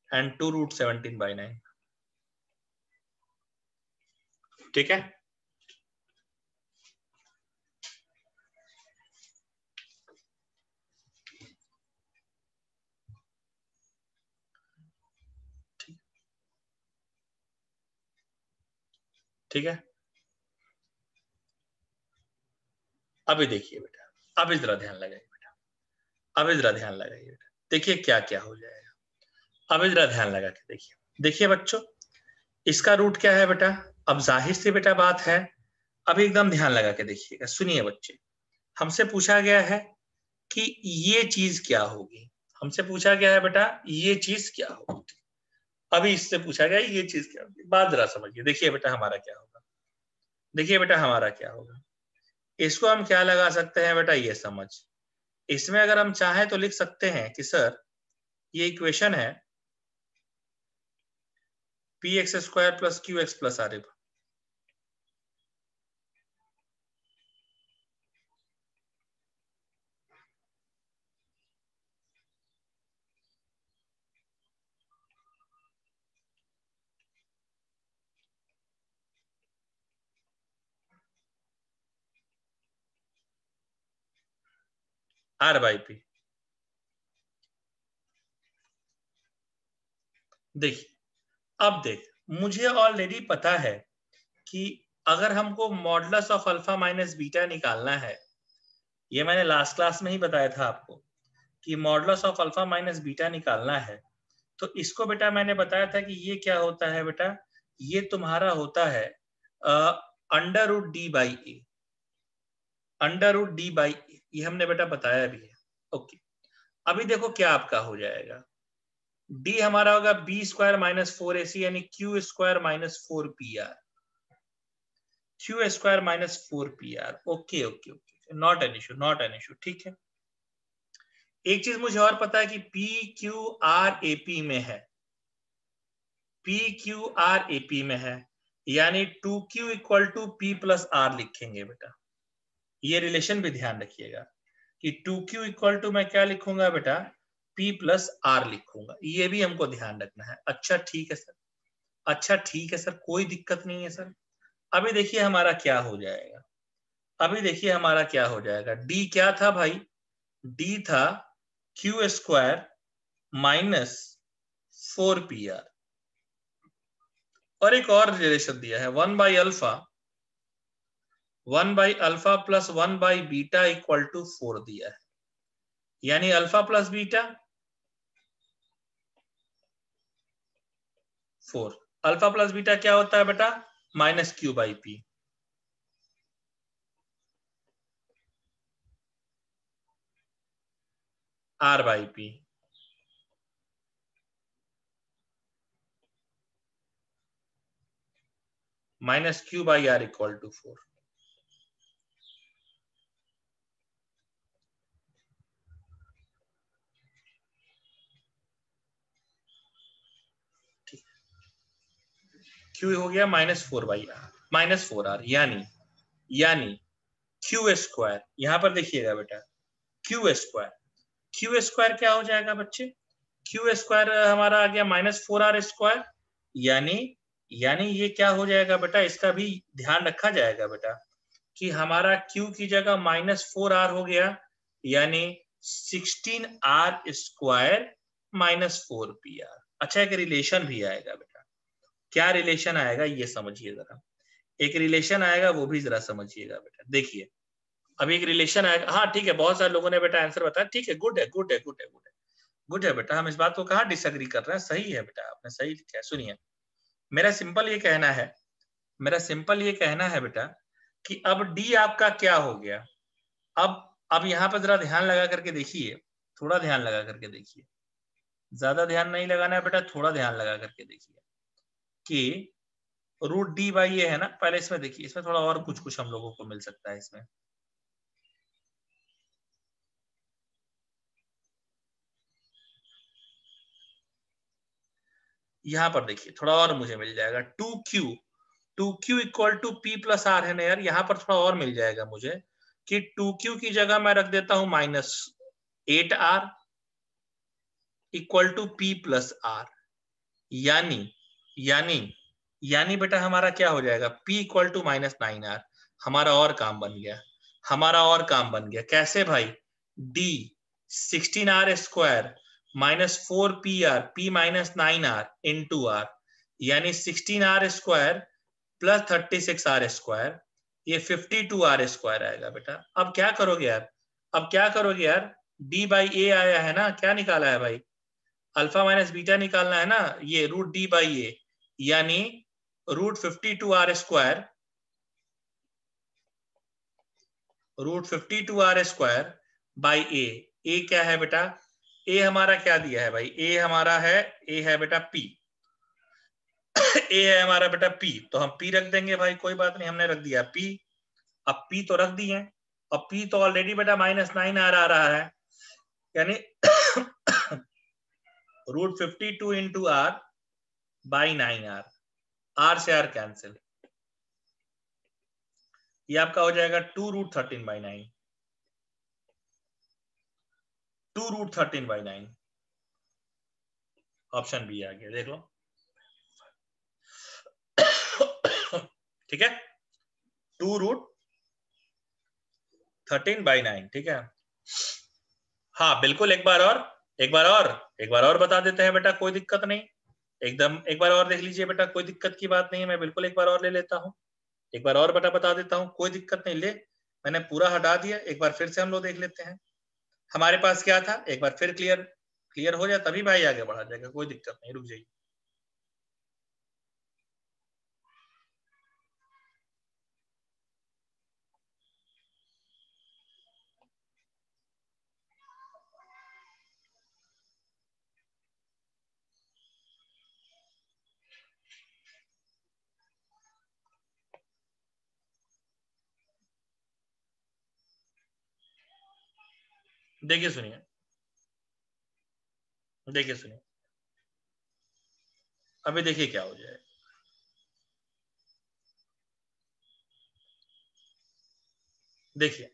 एंड 2√17/9, ठीक है। ठीक है, अभी देखिए बेटा, अभी जरा ध्यान लगाइए बेटा, अभी जरा ध्यान लगाइए बेटा, देखिए क्या क्या हो जाएगा। अभी जरा ध्यान लगा के देखिए, देखिए बच्चों इसका रूट क्या है बेटा। अब जाहिर सी बेटा बात है, अभी एकदम ध्यान लगा के देखिएगा, सुनिए बच्चे, हमसे पूछा गया है कि ये चीज क्या होगी, हमसे पूछा गया है बेटा ये चीज क्या होगी। अभी इससे पूछा गया ये चीज क्या होगी, बात जरा समझिए। देखिए बेटा हमारा क्या होगा, देखिए बेटा हमारा क्या होगा, इसको हम क्या लगा सकते हैं बेटा, ये समझ। इसमें अगर हम चाहें तो लिख सकते हैं कि सर ये इक्वेशन है p x square plus q x plus r. R by p. देखिए अब देख, मुझे ऑलरेडी पता है कि अगर हमको modulus of alpha minus beta निकालना है, ये मैंने लास्ट क्लास में ही बताया था आपको कि modulus of alpha minus beta निकालना है, तो इसको बेटा मैंने बताया था कि ये क्या होता है बेटा, ये तुम्हारा होता है under root d by a, under root d by a, ये हमने बेटा बताया भी है। ओके, अभी देखो क्या आपका हो जाएगा, डी हमारा होगा बी स्क्वायर माइनस 4ac यानी Q square minus 4pr, Q square minus 4pr। Okay okay okay, not an issue, not an issue, ठीक है। एक चीज मुझे और पता है कि पी क्यू आर एपी में है, पी क्यू आर एपी में है, यानी 2q equal to p plus r लिखेंगे बेटा। ये रिलेशन भी ध्यान रखिएगा कि 2q इक्वल टू मैं क्या लिखूंगा बेटा, p प्लस आर लिखूंगा, ये भी हमको ध्यान रखना है। अच्छा ठीक है सर, अच्छा ठीक है सर, कोई दिक्कत नहीं है सर। अभी देखिए हमारा क्या हो जाएगा, अभी देखिए हमारा क्या हो जाएगा, d क्या था भाई, d था क्यू स्क्वायर माइनस 4pr, और एक और रिलेशन दिया है 1 by alpha, 1 by alpha plus 1 by beta equal to 4 दिया है, यानी alpha plus beta 4, alpha plus beta क्या होता है बेटा, minus q by p. R by p, minus q by r equal to 4। Q हो गया minus 4 by are, minus 4r, यानी क्यू स्क्वायर, यहां पर देखिएगा बेटा क्यू स्क्वायर, क्यू स्क्वायर क्या हो जाएगा बच्चे, क्यू स्क्वायर हमारा आ गया माइनस 4r स्क्वायर, यानी यानी ये क्या हो जाएगा बेटा, इसका भी ध्यान रखा जाएगा बेटा कि हमारा q की जगह माइनस 4r हो गया, यानी 16r स्क्वायर माइनस 4pr। अच्छा एक रिलेशन भी आएगा बेटा, क्या रिलेशन आएगा ये समझिए जरा, एक रिलेशन आएगा वो भी जरा समझिएगा बेटा। देखिए अभी एक रिलेशन आएगा, हाँ ठीक है, बहुत सारे लोगों ने बेटा आंसर बताया, ठीक है, गुड है गुड है गुड है गुड है गुड है बेटा, हम इस बात को कहाँ डिसएग्री कर रहे हैं, सही है बेटा, आपने सही लिखा है। सुनिए मेरा सिंपल ये कहना है, मेरा सिंपल ये कहना है बेटा कि अब डी आपका क्या हो गया, अब यहाँ पर जरा ध्यान लगा करके देखिए, थोड़ा ध्यान लगा करके देखिए, ज्यादा ध्यान नहीं लगाना है बेटा, थोड़ा ध्यान लगा करके देखिए कि रूट डी बाई ये है ना, पहले इसमें देखिए, इसमें थोड़ा और कुछ कुछ हम लोगों को मिल सकता है इसमें। यहां पर देखिए थोड़ा और मुझे मिल जाएगा 2q equal to p plus r है ना यार, यहां पर थोड़ा और मिल जाएगा मुझे कि 2q की जगह मैं रख देता हूं minus 8r equal to p plus r, यानी यानी यानी बेटा हमारा क्या हो जाएगा, p equal to minus 9r। हमारा और काम बन गया, हमारा और काम बन गया, कैसे भाई, d 16r square minus 4pr, p minus 9r into r, यानी 16r square plus 36r square, ये 52r स्क्वायर आएगा बेटा। अब क्या करोगे यार, अब क्या करोगे यार, d बाई ए आया है ना, क्या निकाला है भाई, अल्फा माइनस बीटा निकालना है ना, ये रूट डी बाई ए, यानी root 52r square, root 52r square by a क्या है बेटा, ए हमारा क्या दिया है भाई, ए हमारा है, ए है बेटा p, ए है हमारा बेटा p, तो हम p रख देंगे भाई, कोई बात नहीं, हमने रख दिया p। अब p तो रख दिए, अब p तो ऑलरेडी बेटा माइनस 9r आ रहा है, यानी root 52 into r by 9r, r से आर कैंसिल, ये आपका हो जाएगा 2 root 13 by 9, 2 root 13 by 9, option b आ गया, देख लो ठीक है, 2 रूट 13 बाई 9, ठीक है। हाँ बिल्कुल, एक बार और बता देते हैं बेटा, कोई दिक्कत नहीं, एकदम एक बार और देख लीजिए बेटा, कोई दिक्कत की बात नहीं है, मैं बिल्कुल एक बार और ले लेता हूँ, एक बार और बेटा बता देता हूँ, कोई दिक्कत नहीं, ले मैंने पूरा हटा दिया, एक बार फिर से हम लोग देख लेते हैं हमारे पास क्या था, एक बार फिर क्लियर हो जाए तभी भाई आगे बढ़ा जाएगा, कोई दिक्कत नहीं, रुक जाइए। देखिए सुनिए, देखिए सुनिए, अभी देखिए क्या हो जाए, देखिए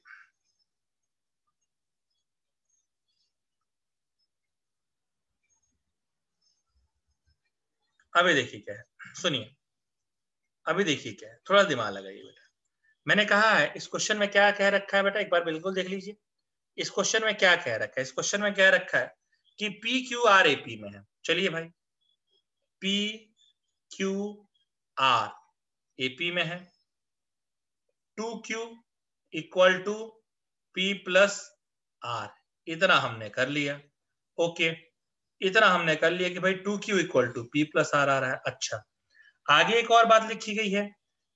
अभी देखिए क्या है, सुनिए अभी देखिए क्या है, थोड़ा दिमाग लगाइए बेटा, मैंने कहा है इस क्वेश्चन में क्या कह रखा है बेटा, एक बार बिल्कुल देख लीजिए, इस क्वेश्चन में क्या कह रखा है, इस क्वेश्चन में क्या रखा है कि पी क्यू आर एपी में है, चलिए भाई पी क्यू आर एपी में है, 2Q equal to P plus r, इतना हमने कर लिया, ओके, इतना हमने कर लिया कि भाई 2Q equal to P plus r आ रहा है। अच्छा, आगे एक और बात लिखी गई है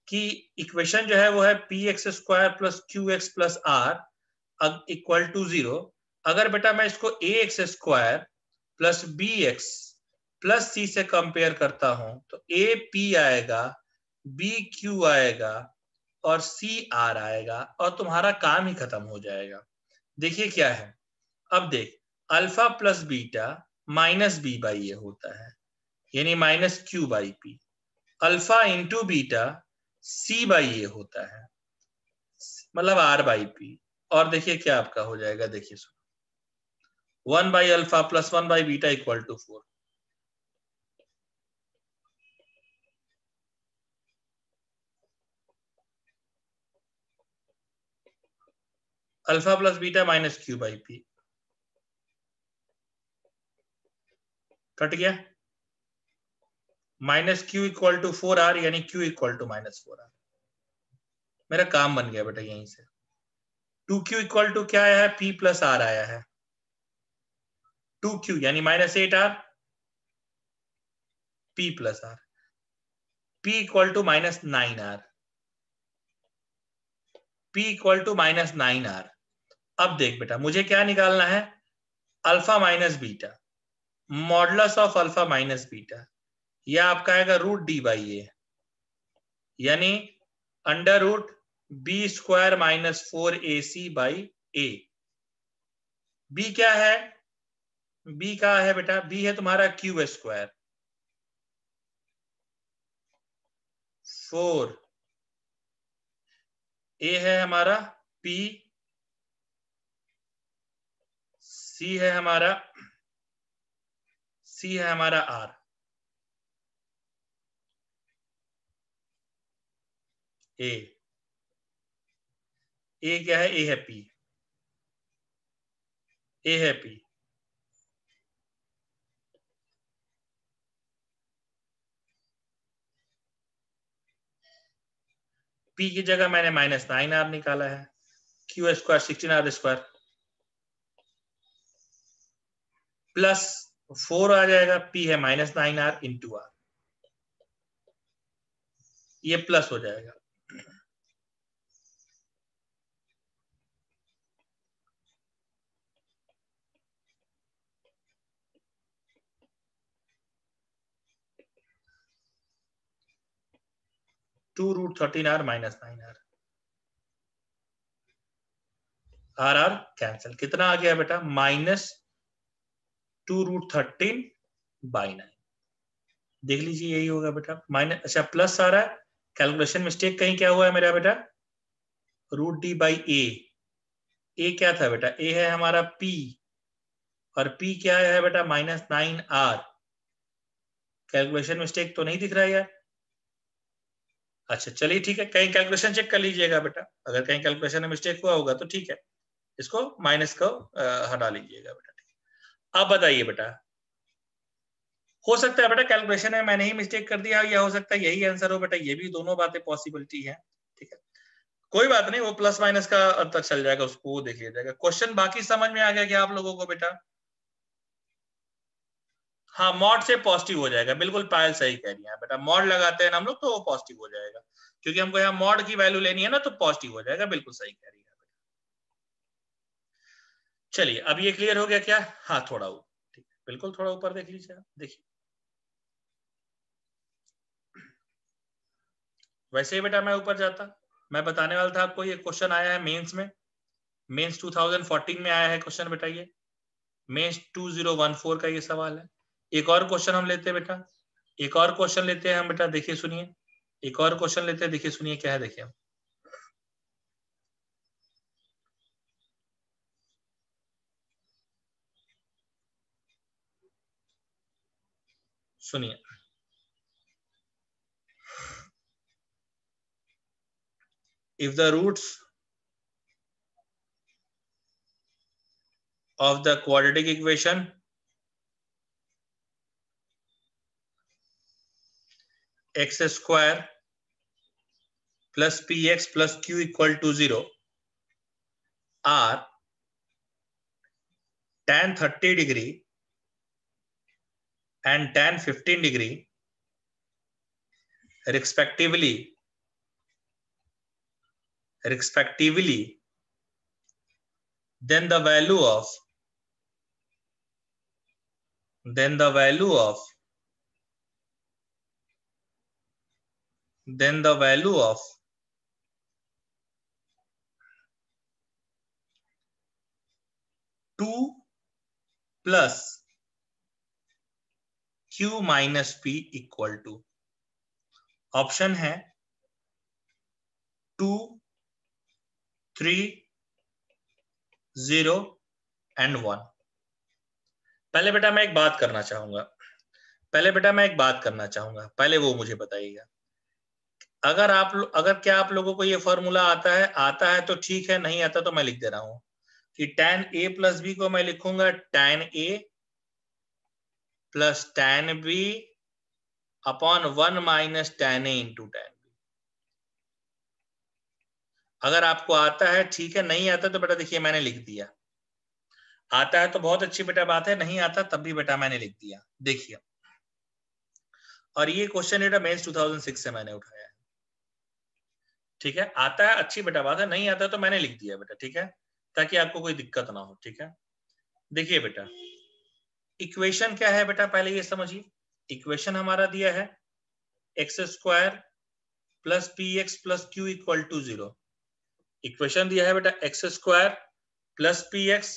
कि इक्वेशन जो है वो है p x square plus q x plus r equal to 0। अगर बेटा मैं इसको a x square plus b x plus c से कंपेयर करता हूं तो ए पी आएगा, बी क्यू आएगा और सी आर आएगा और तुम्हारा काम ही खत्म हो जाएगा। देखिए क्या है, अब देख, alpha plus beta minus b by a होता है, यानी minus q by p, alpha into beta c by a होता है, मतलब आर बाई पी, और देखिए क्या आपका हो जाएगा, देखिए सुनो, 1 by alpha plus 1 by beta equal to 4, alpha plus beta minus q by p, कट गया, minus q equal to 4 r, यानी q equal to minus 4 r, मेरा काम बन गया बेटा यहीं से। 2Q इक्वल टू क्या आया है, P प्लस आर आया है, 2Q यानी minus 8R P plus r, P equal to minus 9R, P equal to minus 9R। अब देख बेटा मुझे क्या निकालना है, alpha minus beta, modulus of alpha minus beta, यह आपका आएगा रूट डी बाई ए, यानी under root b square minus 4AC by a. B क्या है, बी का है बेटा, बी है तुम्हारा क्यू स्क्वायर 4, ए है हमारा P, सी है हमारा R, ए क्या है, ए है P, ए है P, P की जगह मैंने माइनस 9R निकाला है, q square 16R square plus 4 आ जाएगा, P है माइनस 9R इंटू आर, ये प्लस हो जाएगा, two root 13R minus 9R, r r cancel, कितना आ गया बेटा, माइनस 2√13 बाई 9, देख लीजिए यही होगा बेटा, माइनस, अच्छा प्लस आ रहा है, कैलकुलेशन मिस्टेक कहीं क्या हुआ है मेरा बेटा, रूट डी बाई ए क्या था बेटा, ए है हमारा P और P क्या है बेटा, माइनस 9R, कैलकुलेशन मिस्टेक तो नहीं दिख रहा है यार। अच्छा चलिए ठीक है, कहीं कैलकुलेशन चेक कर लीजिएगा बेटा, अगर कहीं कैलकुलेशन में मिस्टेक हुआ होगा तो ठीक है, इसको माइनस को हटा लीजिएगा बेटा। अब बताइए बेटा, हो सकता है बेटा कैलकुलेशन में मैंने ही मिस्टेक कर दिया, या हो सकता है यही आंसर हो बेटा, ये भी दोनों बातें पॉसिबिलिटी है, ठीक है। कोई बात नहीं, वो प्लस माइनस का अंतर चल जाएगा, उसको वो देख लिया जाएगा। क्वेश्चन बाकी समझ में आ गया क्या आप लोगों को बेटा? हाँ, मॉड से पॉजिटिव हो जाएगा, बिल्कुल पायल सही कह रही है बेटा, मॉड लगाते हैं ना हम लोग तो वो पॉजिटिव हो जाएगा, क्योंकि हमको यहाँ मॉड की वैल्यू लेनी है ना, तो पॉजिटिव हो जाएगा, बिल्कुल सही कह रही है। चलिए अब ये क्लियर हो गया क्या? हाँ थोड़ा ऊपर, ठीक है, बिल्कुल थोड़ा ऊपर देख लीजिए, देखिए वैसे ही बेटा मैं ऊपर जाता, मैं बताने वाला था आपको, ये क्वेश्चन आया है मेंस में, मेंस 2014 में आया है क्वेश्चन बेटा, ये मेंस 2014 का ये सवाल है। एक और क्वेश्चन हम लेते हैं बेटा, एक और क्वेश्चन लेते हैं हम बेटा, देखिए सुनिए, एक और क्वेश्चन लेते हैं, देखिए सुनिए क्या है, देखिए हम सुनिए। If the roots of the quadratic equation x square plus px plus q equal to 0 are tan 30 degree and tan 15 degree respectively, then the value of then the value of 2 plus q minus p equal to, option है 2, 3, 0 and 1। पहले बेटा मैं एक बात करना चाहूंगा, पहले वो मुझे बताइएगा, अगर क्या आप लोगों को ये फॉर्मूला आता है तो ठीक है, नहीं आता तो मैं लिख दे रहा हूं कि tan a प्लस बी को मैं लिखूंगा tan a plus tan b upon 1 minus tan a into tan b। अगर आपको आता है ठीक है, नहीं आता तो बेटा देखिए मैंने लिख दिया, आता है तो बहुत अच्छी बेटा बात है, नहीं आता तब भी बेटा मैंने लिख दिया, देखिए। और ये क्वेश्चन बेटा मेंस 2006 से मैंने उठाया है, ठीक है। आता है अच्छी बेटा बात है, नहीं आता तो मैंने लिख दिया बेटा, ठीक है, ताकि आपको कोई दिक्कत ना हो, ठीक है। देखिए बेटा इक्वेशन क्या है बेटा, पहले ये समझिए, इक्वेशन हमारा दिया है x square plus p x plus q equal to 0। Equation दिया है बेटा x square plus p x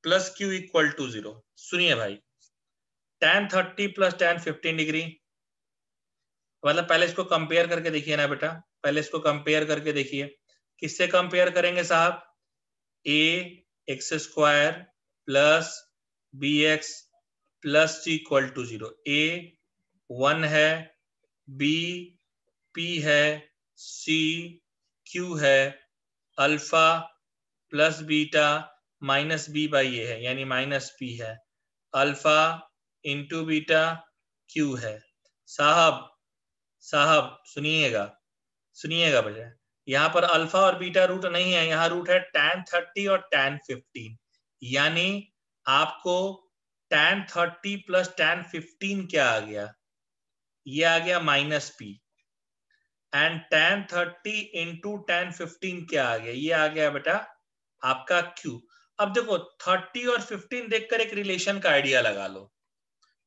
plus q equal to 0। सुनिए भाई, tan 30 प्लस tan 15 डिग्री, मतलब पहले इसको कंपेयर करके देखिए ना बेटा, पहले इसको कंपेयर करके देखिए, किससे कंपेयर करेंगे साहब? A x square plus b x plus c equal to 0। A 1 है, बी पी है, सी क्यू है, alpha plus beta minus b by a है, यानी माइनस पी है, अल्फा इंटू बीटा क्यू है। साहब सुनिएगा भैया, यहाँ पर अल्फा और बीटा रूट नहीं है, यहाँ रूट है tan 30 और tan 15, यानी आपको tan 30 प्लस tan 15 क्या आ गया? ये आ गया minus P, and tan 30 into tan 15 क्या आ गया? ये आ गया बेटा आपका Q। अब देखो 30 और 15 देखकर एक रिलेशन का आइडिया लगा लो,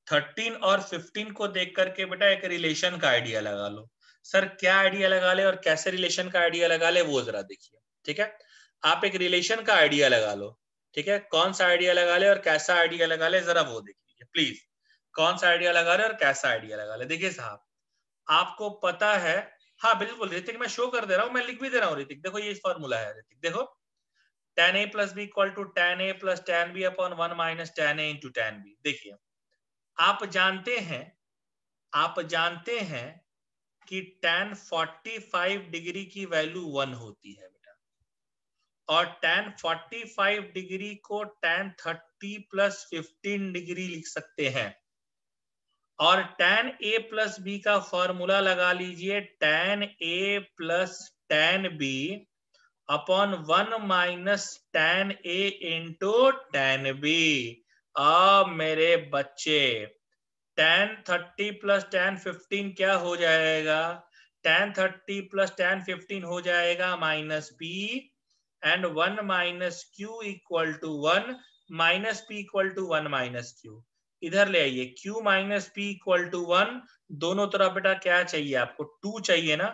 13 और 15 को देख करके बेटा एक रिलेशन का आइडिया लगा लो। सर क्या आइडिया लगा ले और कैसे रिलेशन का आइडिया लगा ले वो जरा देखिए, ठीक है। आप एक रिलेशन का आइडिया लगा लो, ठीक है, कौन सा आइडिया लगा ले और कैसा आइडिया लगा ले जरा वो देख लीजिए प्लीज, कौन सा आइडिया लगा ले और कैसा आइडिया लगा ले। देखिए साहब आपको पता है, हाँ बिल्कुल ऋतिक, मैं शो कर दे रहा हूँ, मैं लिख भी दे रहा हूँ ऋतिक, देखो ये फॉर्मूला है ऋतिक, देखो tan a plus b equal to tan a plus tan b upon 1 minus tan a into tan b। देखिए आप जानते हैं कि tan 45 डिग्री की वैल्यू 1 होती है बेटा, और tan 45 डिग्री को tan 30 प्लस 15 डिग्री लिख सकते हैं। और tan a प्लस बी का फॉर्मूला लगा लीजिए, tan a plus tan b upon 1 minus tan a into tan b। मेरे बच्चे tan 30 प्लस tan 15 क्या हो जाएगा? tan 30 प्लस tan 15 हो जाएगा minus p and 1 minus q equal to 1 minus p equal to 1 minus q। इधर ले आइए, q minus p equal to 1, दोनों तरफ बेटा क्या चाहिए आपको? 2 चाहिए ना।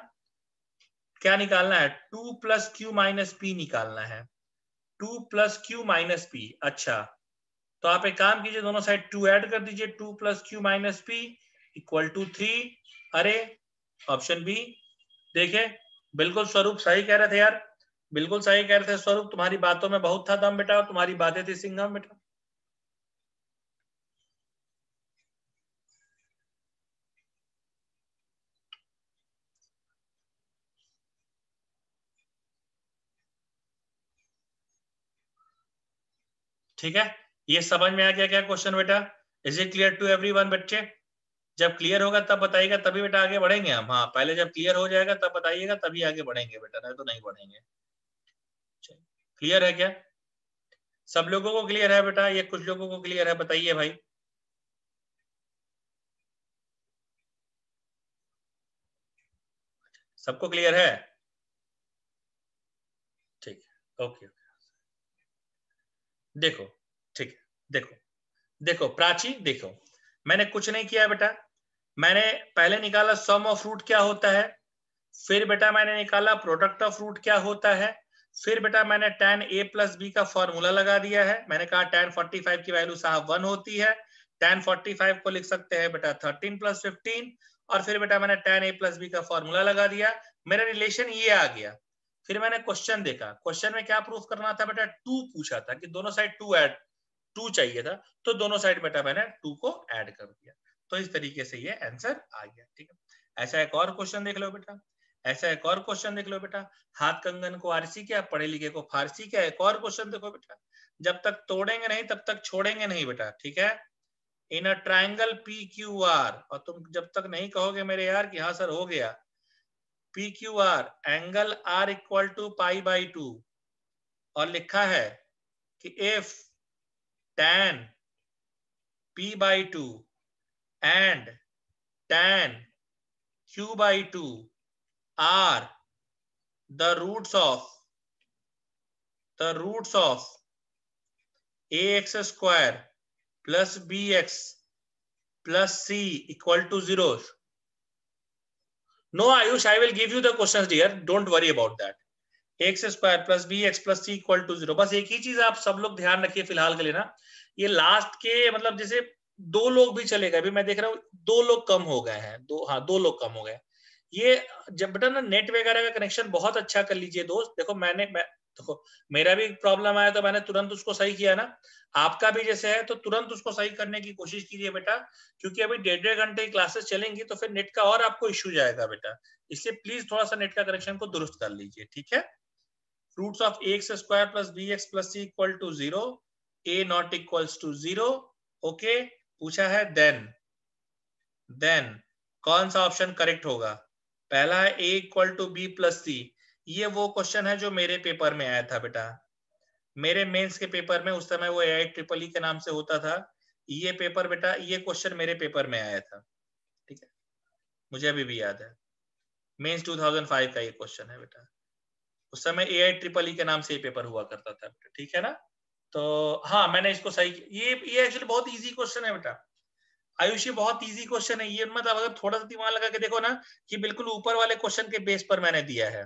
क्या निकालना है? 2 प्लस q माइनस p निकालना है। 2 प्लस q माइनस p। अच्छा, तो आप एक काम कीजिए, दोनों साइड 2 ऐड कर दीजिए। 2 plus q minus p equal to 3। अरे ऑप्शन बी। देखे, बिल्कुल स्वरूप सही कह रहे थे यार, बिल्कुल सही कह रहे थे स्वरूप। तुम्हारी बातों में बहुत था दम बेटा, और तुम्हारी बातें थी सिंघम बेटा। ठीक है, ये समझ में आ गया क्या क्वेश्चन बेटा? Is it clear to everyone बच्चे? जब क्लियर होगा तब बताइएगा, तभी बेटा आगे बढ़ेंगे हम। हाँ, पहले जब क्लियर हो जाएगा तब बताइएगा, तभी आगे बढ़ेंगे बेटा, नहीं तो नहीं बढ़ेंगे। क्लियर है क्या? सब लोगों को क्लियर है बेटा? ये कुछ लोगों को क्लियर है, बताइए भाई। सबको क्लियर है? ठीक है, ओके। देखो, ठीक है, देखो देखो प्राची, देखो मैंने कुछ नहीं किया बेटा। मैंने पहले निकाला सम ऑफ रूट क्या होता है, फिर बेटा मैंने निकाला प्रोडक्ट ऑफ रूट क्या होता है, फिर बेटा मैंने tan a प्लस बी का फॉर्मूला लगा दिया है। मैंने कहा tan 45 की वैल्यू साहब 1 होती है, tan 45 को लिख सकते हैं बेटा 13 प्लस 15, और फिर बेटा मैंने tan a प्लस बी का फॉर्मूला लगा दिया। मेरा रिलेशन ये आ गया। फिर मैंने क्वेश्चन देखा, क्वेश्चन में क्या प्रूफ करना था बेटा? 2 पूछा था कि दोनों साइड 2 ऐड, 2 चाहिए था, तो दोनों साइड बेटा मैंने 2 को ऐड कर दिया। तो इस तरीके से ये आंसर आ गया। ठीक है, ऐसा एक और क्वेश्चन देख लो बेटा, ऐसा एक और क्वेश्चन देख लो बेटा। हाथ कंगन को आरसी क्या, पढ़े लिखे को फारसी क्या? एक और क्वेश्चन देखो बेटा, जब तक तोड़ेंगे नहीं तब तक छोड़ेंगे नहीं बेटा। ठीक है, in a triangle p q r, और तुम जब तक नहीं कहोगे मेरे यार कि हाँ सर हो गया, p q r angle r equal to pi by 2, और लिखा है कि if tan p by 2 and tan q by 2 are the roots of ax square plus bx plus c equal to 0. No, Ayush, I will give you the questions, dear. Don't worry about that. X square plus b x plus c equal to 0। बस एक ही चीज आप सब लोग ध्यान रखिए फिलहाल के लिए ना, ये लास्ट के मतलब जैसे 2 लोग भी चले गए, अभी मैं देख रहा हूँ 2 लोग कम हो गए हैं, 2, हाँ 2 लोग कम हो गए। ये जब बेटा ना नेट वगैरह का कनेक्शन बहुत अच्छा कर लीजिए दोस्त। देखो देखो मेरा भी प्रॉब्लम आया तो मैंने तुरंत उसको सही किया ना, आपका भी जैसे है तो तुरंत उसको सही करने की कोशिश कीजिए बेटा, क्योंकि अभी 1.5 घंटे की क्लासेस चलेंगी तो फिर नेट का और आपको इश्यू जाएगा बेटा। इसलिए प्लीज थोड़ा सा नेट का कनेक्शन को दुरुस्त कर लीजिए। ठीक है, roots of ax square plus bx plus c equal to 0, a not equals to 0। Okay, पूछा है देन कौन सा ऑप्शन करेक्ट होगा? पहला है a equal to b plus c. ये वो क्वेश्चन है जो मेरे पेपर में आया था बेटा, मेरे मेंस के पेपर में, उस समय वो AIEEE के नाम से होता था ये पेपर बेटा, ये क्वेश्चन मेरे पेपर में आया था। ठीक है, मुझे अभी भी याद है, मेंस 2005 का ये क्वेश्चन है बेटा, उस समय AIEEE के नाम से ये पेपर हुआ करता था। ठीक है ना, तो हाँ मैंने इसको सही, ये एक्चुअली बहुत इजी क्वेश्चन है बेटा आयुषी, बहुत इजी क्वेश्चन है ये। मतलब अगर थोड़ा सा दिमाग लगा के देखो ना, कि बिल्कुल ऊपर वाले क्वेश्चन के बेस पर मैंने दिया है।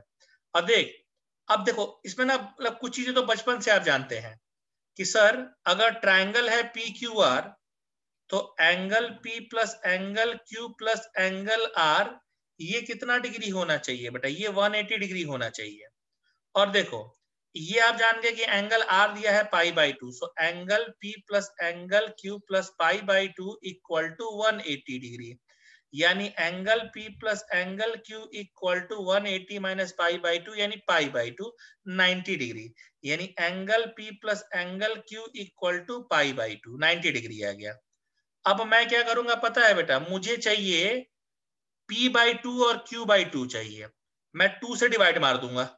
अब देखो इसमें ना मतलब कुछ चीजें तो बचपन से आप जानते हैं कि सर अगर ट्राइंगल है पी क्यू आर, तो angle P plus angle Q plus angle R ये कितना डिग्री होना चाहिए बेटा? ये 180 डिग्री होना चाहिए। और देखो ये आप जान गए कि एंगल R दिया है pi by 2, so angle P plus angle Q plus pi by 2 equal to 180 degree. यानी angle P plus angle Q equal to 180 minus pi by 2 यानी पाई बाई 2 90 डिग्री। यानी angle P plus angle Q equal to pi by 2 90 degree आ गया। अब मैं क्या करूंगा पता है बेटा, मुझे चाहिए P बाई 2 और Q बाई 2 चाहिए। मैं 2 से डिवाइड मार दूंगा,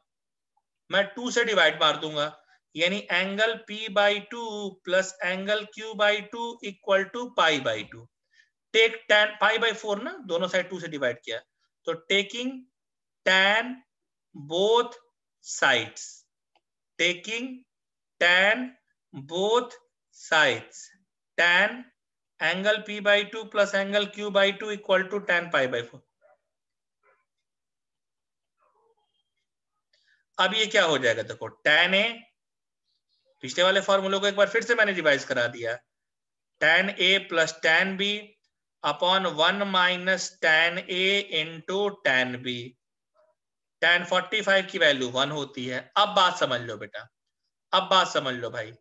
मैं 2 से डिवाइड मार दूंगा, यानी angle P by 2 plus angle Q by 2 equal to pi by 2। Take tan pi by 4 ना, दोनों साइड 2 से डिवाइड किया, तो taking tan both sides, taking tan both sides, tan angle P by 2 plus angle Q by 2 equal to tan pi by 4। अब ये क्या हो जाएगा, देखो tan A, पिछले वाले फॉर्मूले को एक बार फिर से मैंने रिवाइज करा दिया, tan A plus tan B upon 1 minus tan A into tan B। tan 45 की वैल्यू 1 होती है। अब बात समझ लो बेटा, अब बात समझ लो भाई,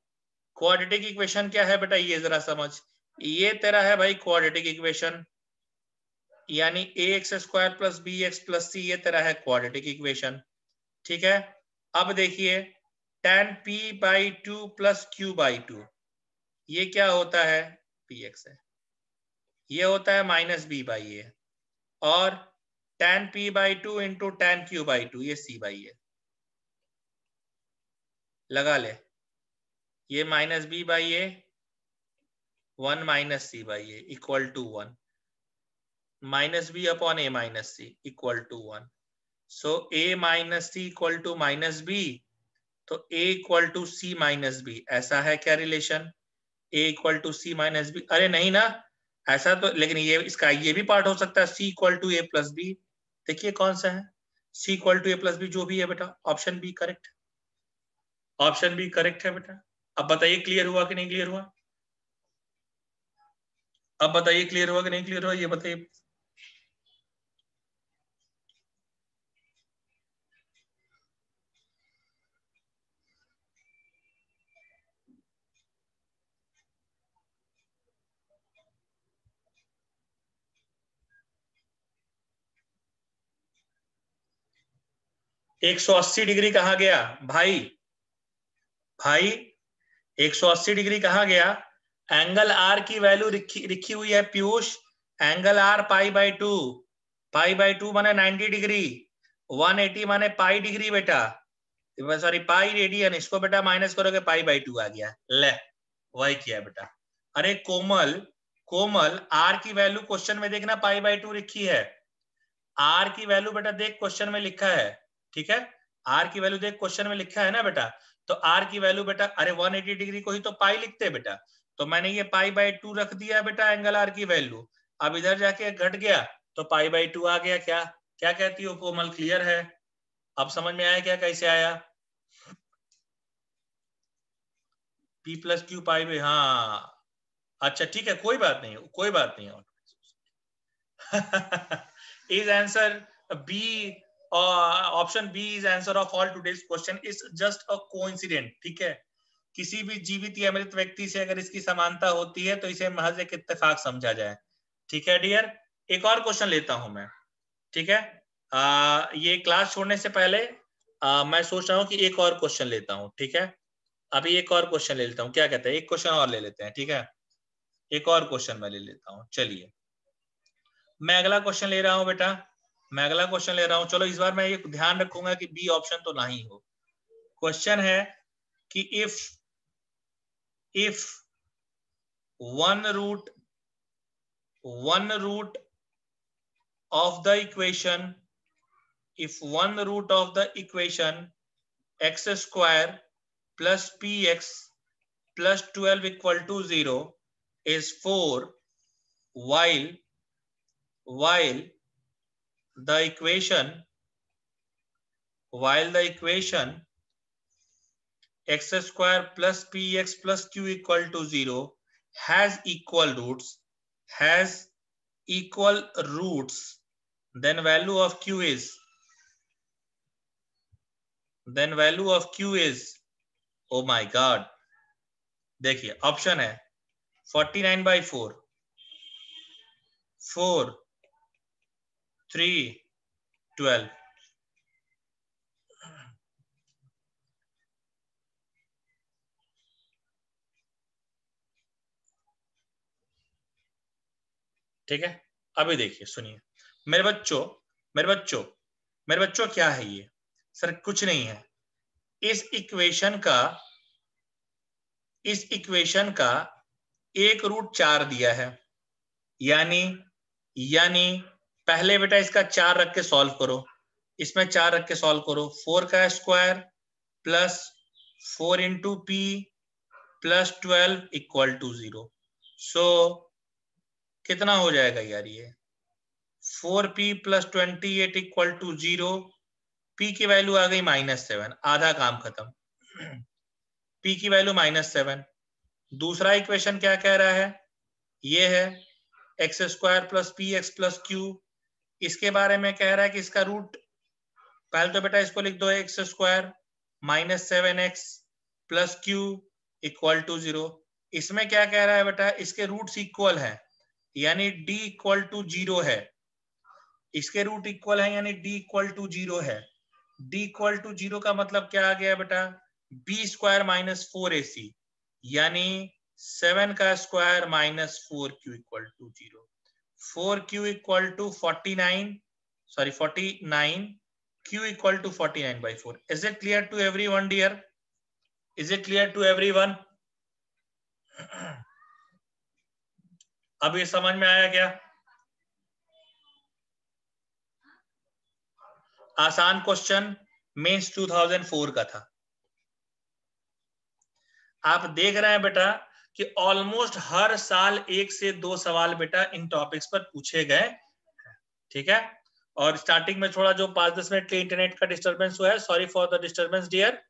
क्वाड्रेटिक इक्वेशन क्या है बेटा, ये जरा समझ। ये तेरा है भाई क्वाड्रेटिक इक्वेशन, यानी ax square plus b x plus c, ये तेरा है क्वाड्रेटिक इक्वेशन। ठीक है, अब देखिए tan p by 2 plus q by 2, ये क्या होता है, px है, ये होता है माइनस बी बाई ए, और tan p by 2 into tan q by 2, ये c बाई ए। लगा ले, ये minus b by a 1 minus c by a equal to 1, minus b upon a minus c equal to 1। So a minus c equal to minus b, तो a equal to c minus b, ऐसा है क्या relation, a equal to c minus b. अरे नहीं ना, ऐसा तो, लेकिन ये इसका ये भी पार्ट हो सकता है, c equal to a plus b. देखिए कौन सा है, c equal to a plus b, जो भी है बेटा, option b correct, option b correct है बेटा। अब बताइए क्लियर हुआ कि नहीं क्लियर हुआ, अब बताइए क्लियर हुआ कि नहीं क्लियर हुआ, ये बताइए। एक 180 डिग्री कहा गया भाई, भाई 180 डिग्री कहा गया, एंगल आर की वैल्यू लिखी हुई है Piyush, angle r pi by 2, pi by 2 माने 90 डिग्री, 180 माने पाई डिग्री बेटा, सॉरी पाई रेडियन, इसको बेटा माइनस करोगे पाई बाई 2 आ गया, ले वही किया बेटा। अरे कोमल, कोमल आर की वैल्यू क्वेश्चन में देखना पाई बाई 2 लिखी है, आर की वैल्यू बेटा देख क्वेश्चन में लिखा है, ठीक है, आर की वैल्यू देख क्वेश्चन में लिखा है ना बेटा, तो आर की वैल्यू बेटा, अरे 180 डिग्री को ही तो पाई लिखते हैं बेटा, तो मैंने ये पाई बाई 2 रख दिया है बेटा एंगल आर की वैल्यू। अब इधर जाके घट गया तो पाई बाई 2 आ गया। क्या क्या कहती हो कोमल, क्लियर है, अब समझ में आया क्या कैसे आया, P plus Q pi by, हाँ अच्छा ठीक है, कोई बात नहीं, कोई बात नहीं। is answer B, option b is answer of all today's question, is just a coincident. ठीक है, किसी भी जीवित या मृत व्यक्ति से अगर इसकी समानता होती है तो इसे महज एक इत्तेफाक समझा जाए। ठीक है डियर, एक और क्वेश्चन लेता हूं मैं, ठीक है, ये क्लास छोड़ने से पहले मैं सोच रहा हूँ कि एक और क्वेश्चन लेता हूँ। ठीक है, अभी एक और क्वेश्चन ले लेता हूँ, क्या कहते हैं, एक क्वेश्चन और ले लेते हैं। ठीक है, एक और क्वेश्चन मैं ले लेता हूँ, चलिए मैं अगला क्वेश्चन ले रहा हूं बेटा, मैं अगला क्वेश्चन ले रहा हूं। चलो इस बार मैं ये ध्यान रखूंगा कि बी ऑप्शन तो ना ही हो। क्वेश्चन है कि if one root of the equation, if one root of the equation x square plus px plus 12 equal to 0 is 4, while the equation x square plus px plus q equal to 0 has equal roots, then value of q is, oh my god, देखिए option है 49/4, 4, 3 12 ठीक है। अभी देखिए सुनिए मेरे बच्चों, मेरे बच्चों, मेरे बच्चों, क्या है ये? सर कुछ नहीं है। इस इक्वेशन का, इस इक्वेशन का 1√4 दिया है, यानी यानी पहले बेटा इसका 4 रख के सॉल्व करो, इसमें 4 रख के सॉल्व करो। 4 का square plus 4 into p plus 12 equal to 0। So कितना हो जाएगा यार ये? 4p plus 28 equal to 0। p की वैल्यू आ गई -7, आधा काम खत्म। p की वैल्यू -7। दूसरा इक्वेशन क्या कह रहा है? ये है x square plus p x plus Q. इसके बारे में कह रहा है कि इसका रूट, पहले तो बेटा इसको लिख दो, x square -7x plus q equal to 0। इसमें क्या कह रहा है बेटा? इसके रूट्स इक्वल है, यानी d इक्वल टू 0 है। इसके रूट इक्वल है यानी d इक्वल टू 0 है। d इक्वल टू 0 का मतलब क्या आ गया बेटा? b स्क्वायर -4ac, यानी 7 का square -4q equal to 0। 4q equal to 49, sorry 49, q equal to 49/4। Is it clear to everyone dear? Is it clear to everyone? अब ये समझ में आया क्या? आसान क्वेश्चन, मेंस 2004 का था। आप देख रहे हैं बेटा कि ऑलमोस्ट हर साल 1 से 2 सवाल बेटा इन टॉपिक्स पर पूछे गए, ठीक है। और स्टार्टिंग में थोड़ा जो 5-10 मिनट के इंटरनेट का डिस्टर्बेंस हुआ है, sorry for the disturbance dear,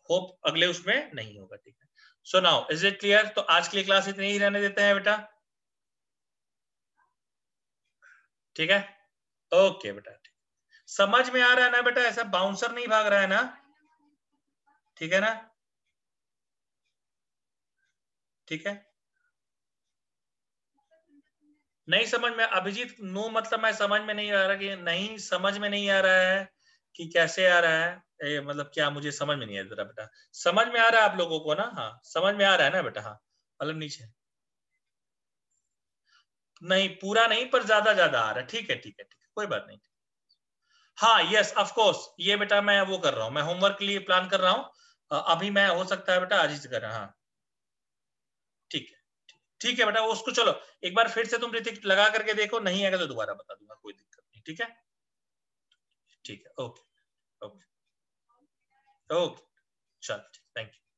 hope अगले उसमें नहीं होगा, ठीक है। So now is it clear? तो आज के लिए क्लास इतनी ही रहने देते हैं बेटा, ठीक है। ओके बेटा, समझ में आ रहा है ना बेटा? ऐसा बाउंसर नहीं भाग रहा है ना? ठीक है ना? ठीक है। नहीं समझ में अभिजीत, नो मतलब मैं समझ में नहीं आ रहा, कि नहीं समझ में नहीं आ रहा है कि कैसे आ रहा है, मतलब क्या, मुझे समझ में नहीं आ रहा बेटा। समझ में आ रहा है आप लोगों को ना? हाँ समझ में आ रहा है ना बेटा? हाँ मतलब नीचे नहीं, पूरा नहीं पर ज्यादा ज्यादा आ रहा है, ठीक है ठीक है ठीक है, कोई बात नहीं। हाँ यस ऑफ कोर्स, ये बेटा मैं वो कर रहा हूँ, मैं होमवर्क के लिए प्लान कर रहा हूँ अभी, मैं हो सकता है बेटा आज ही से कर रहा हूँ। हाँ ठीक है, ठीक है बेटा, उसको चलो एक बार फिर से तुम ऋतिक लगा करके देखो, नहीं आएगा तो दोबारा बता दूंगा, कोई दिक्कत नहीं, ठीक है। ठीक है, ओके ओके ओके, चल थैंक यू।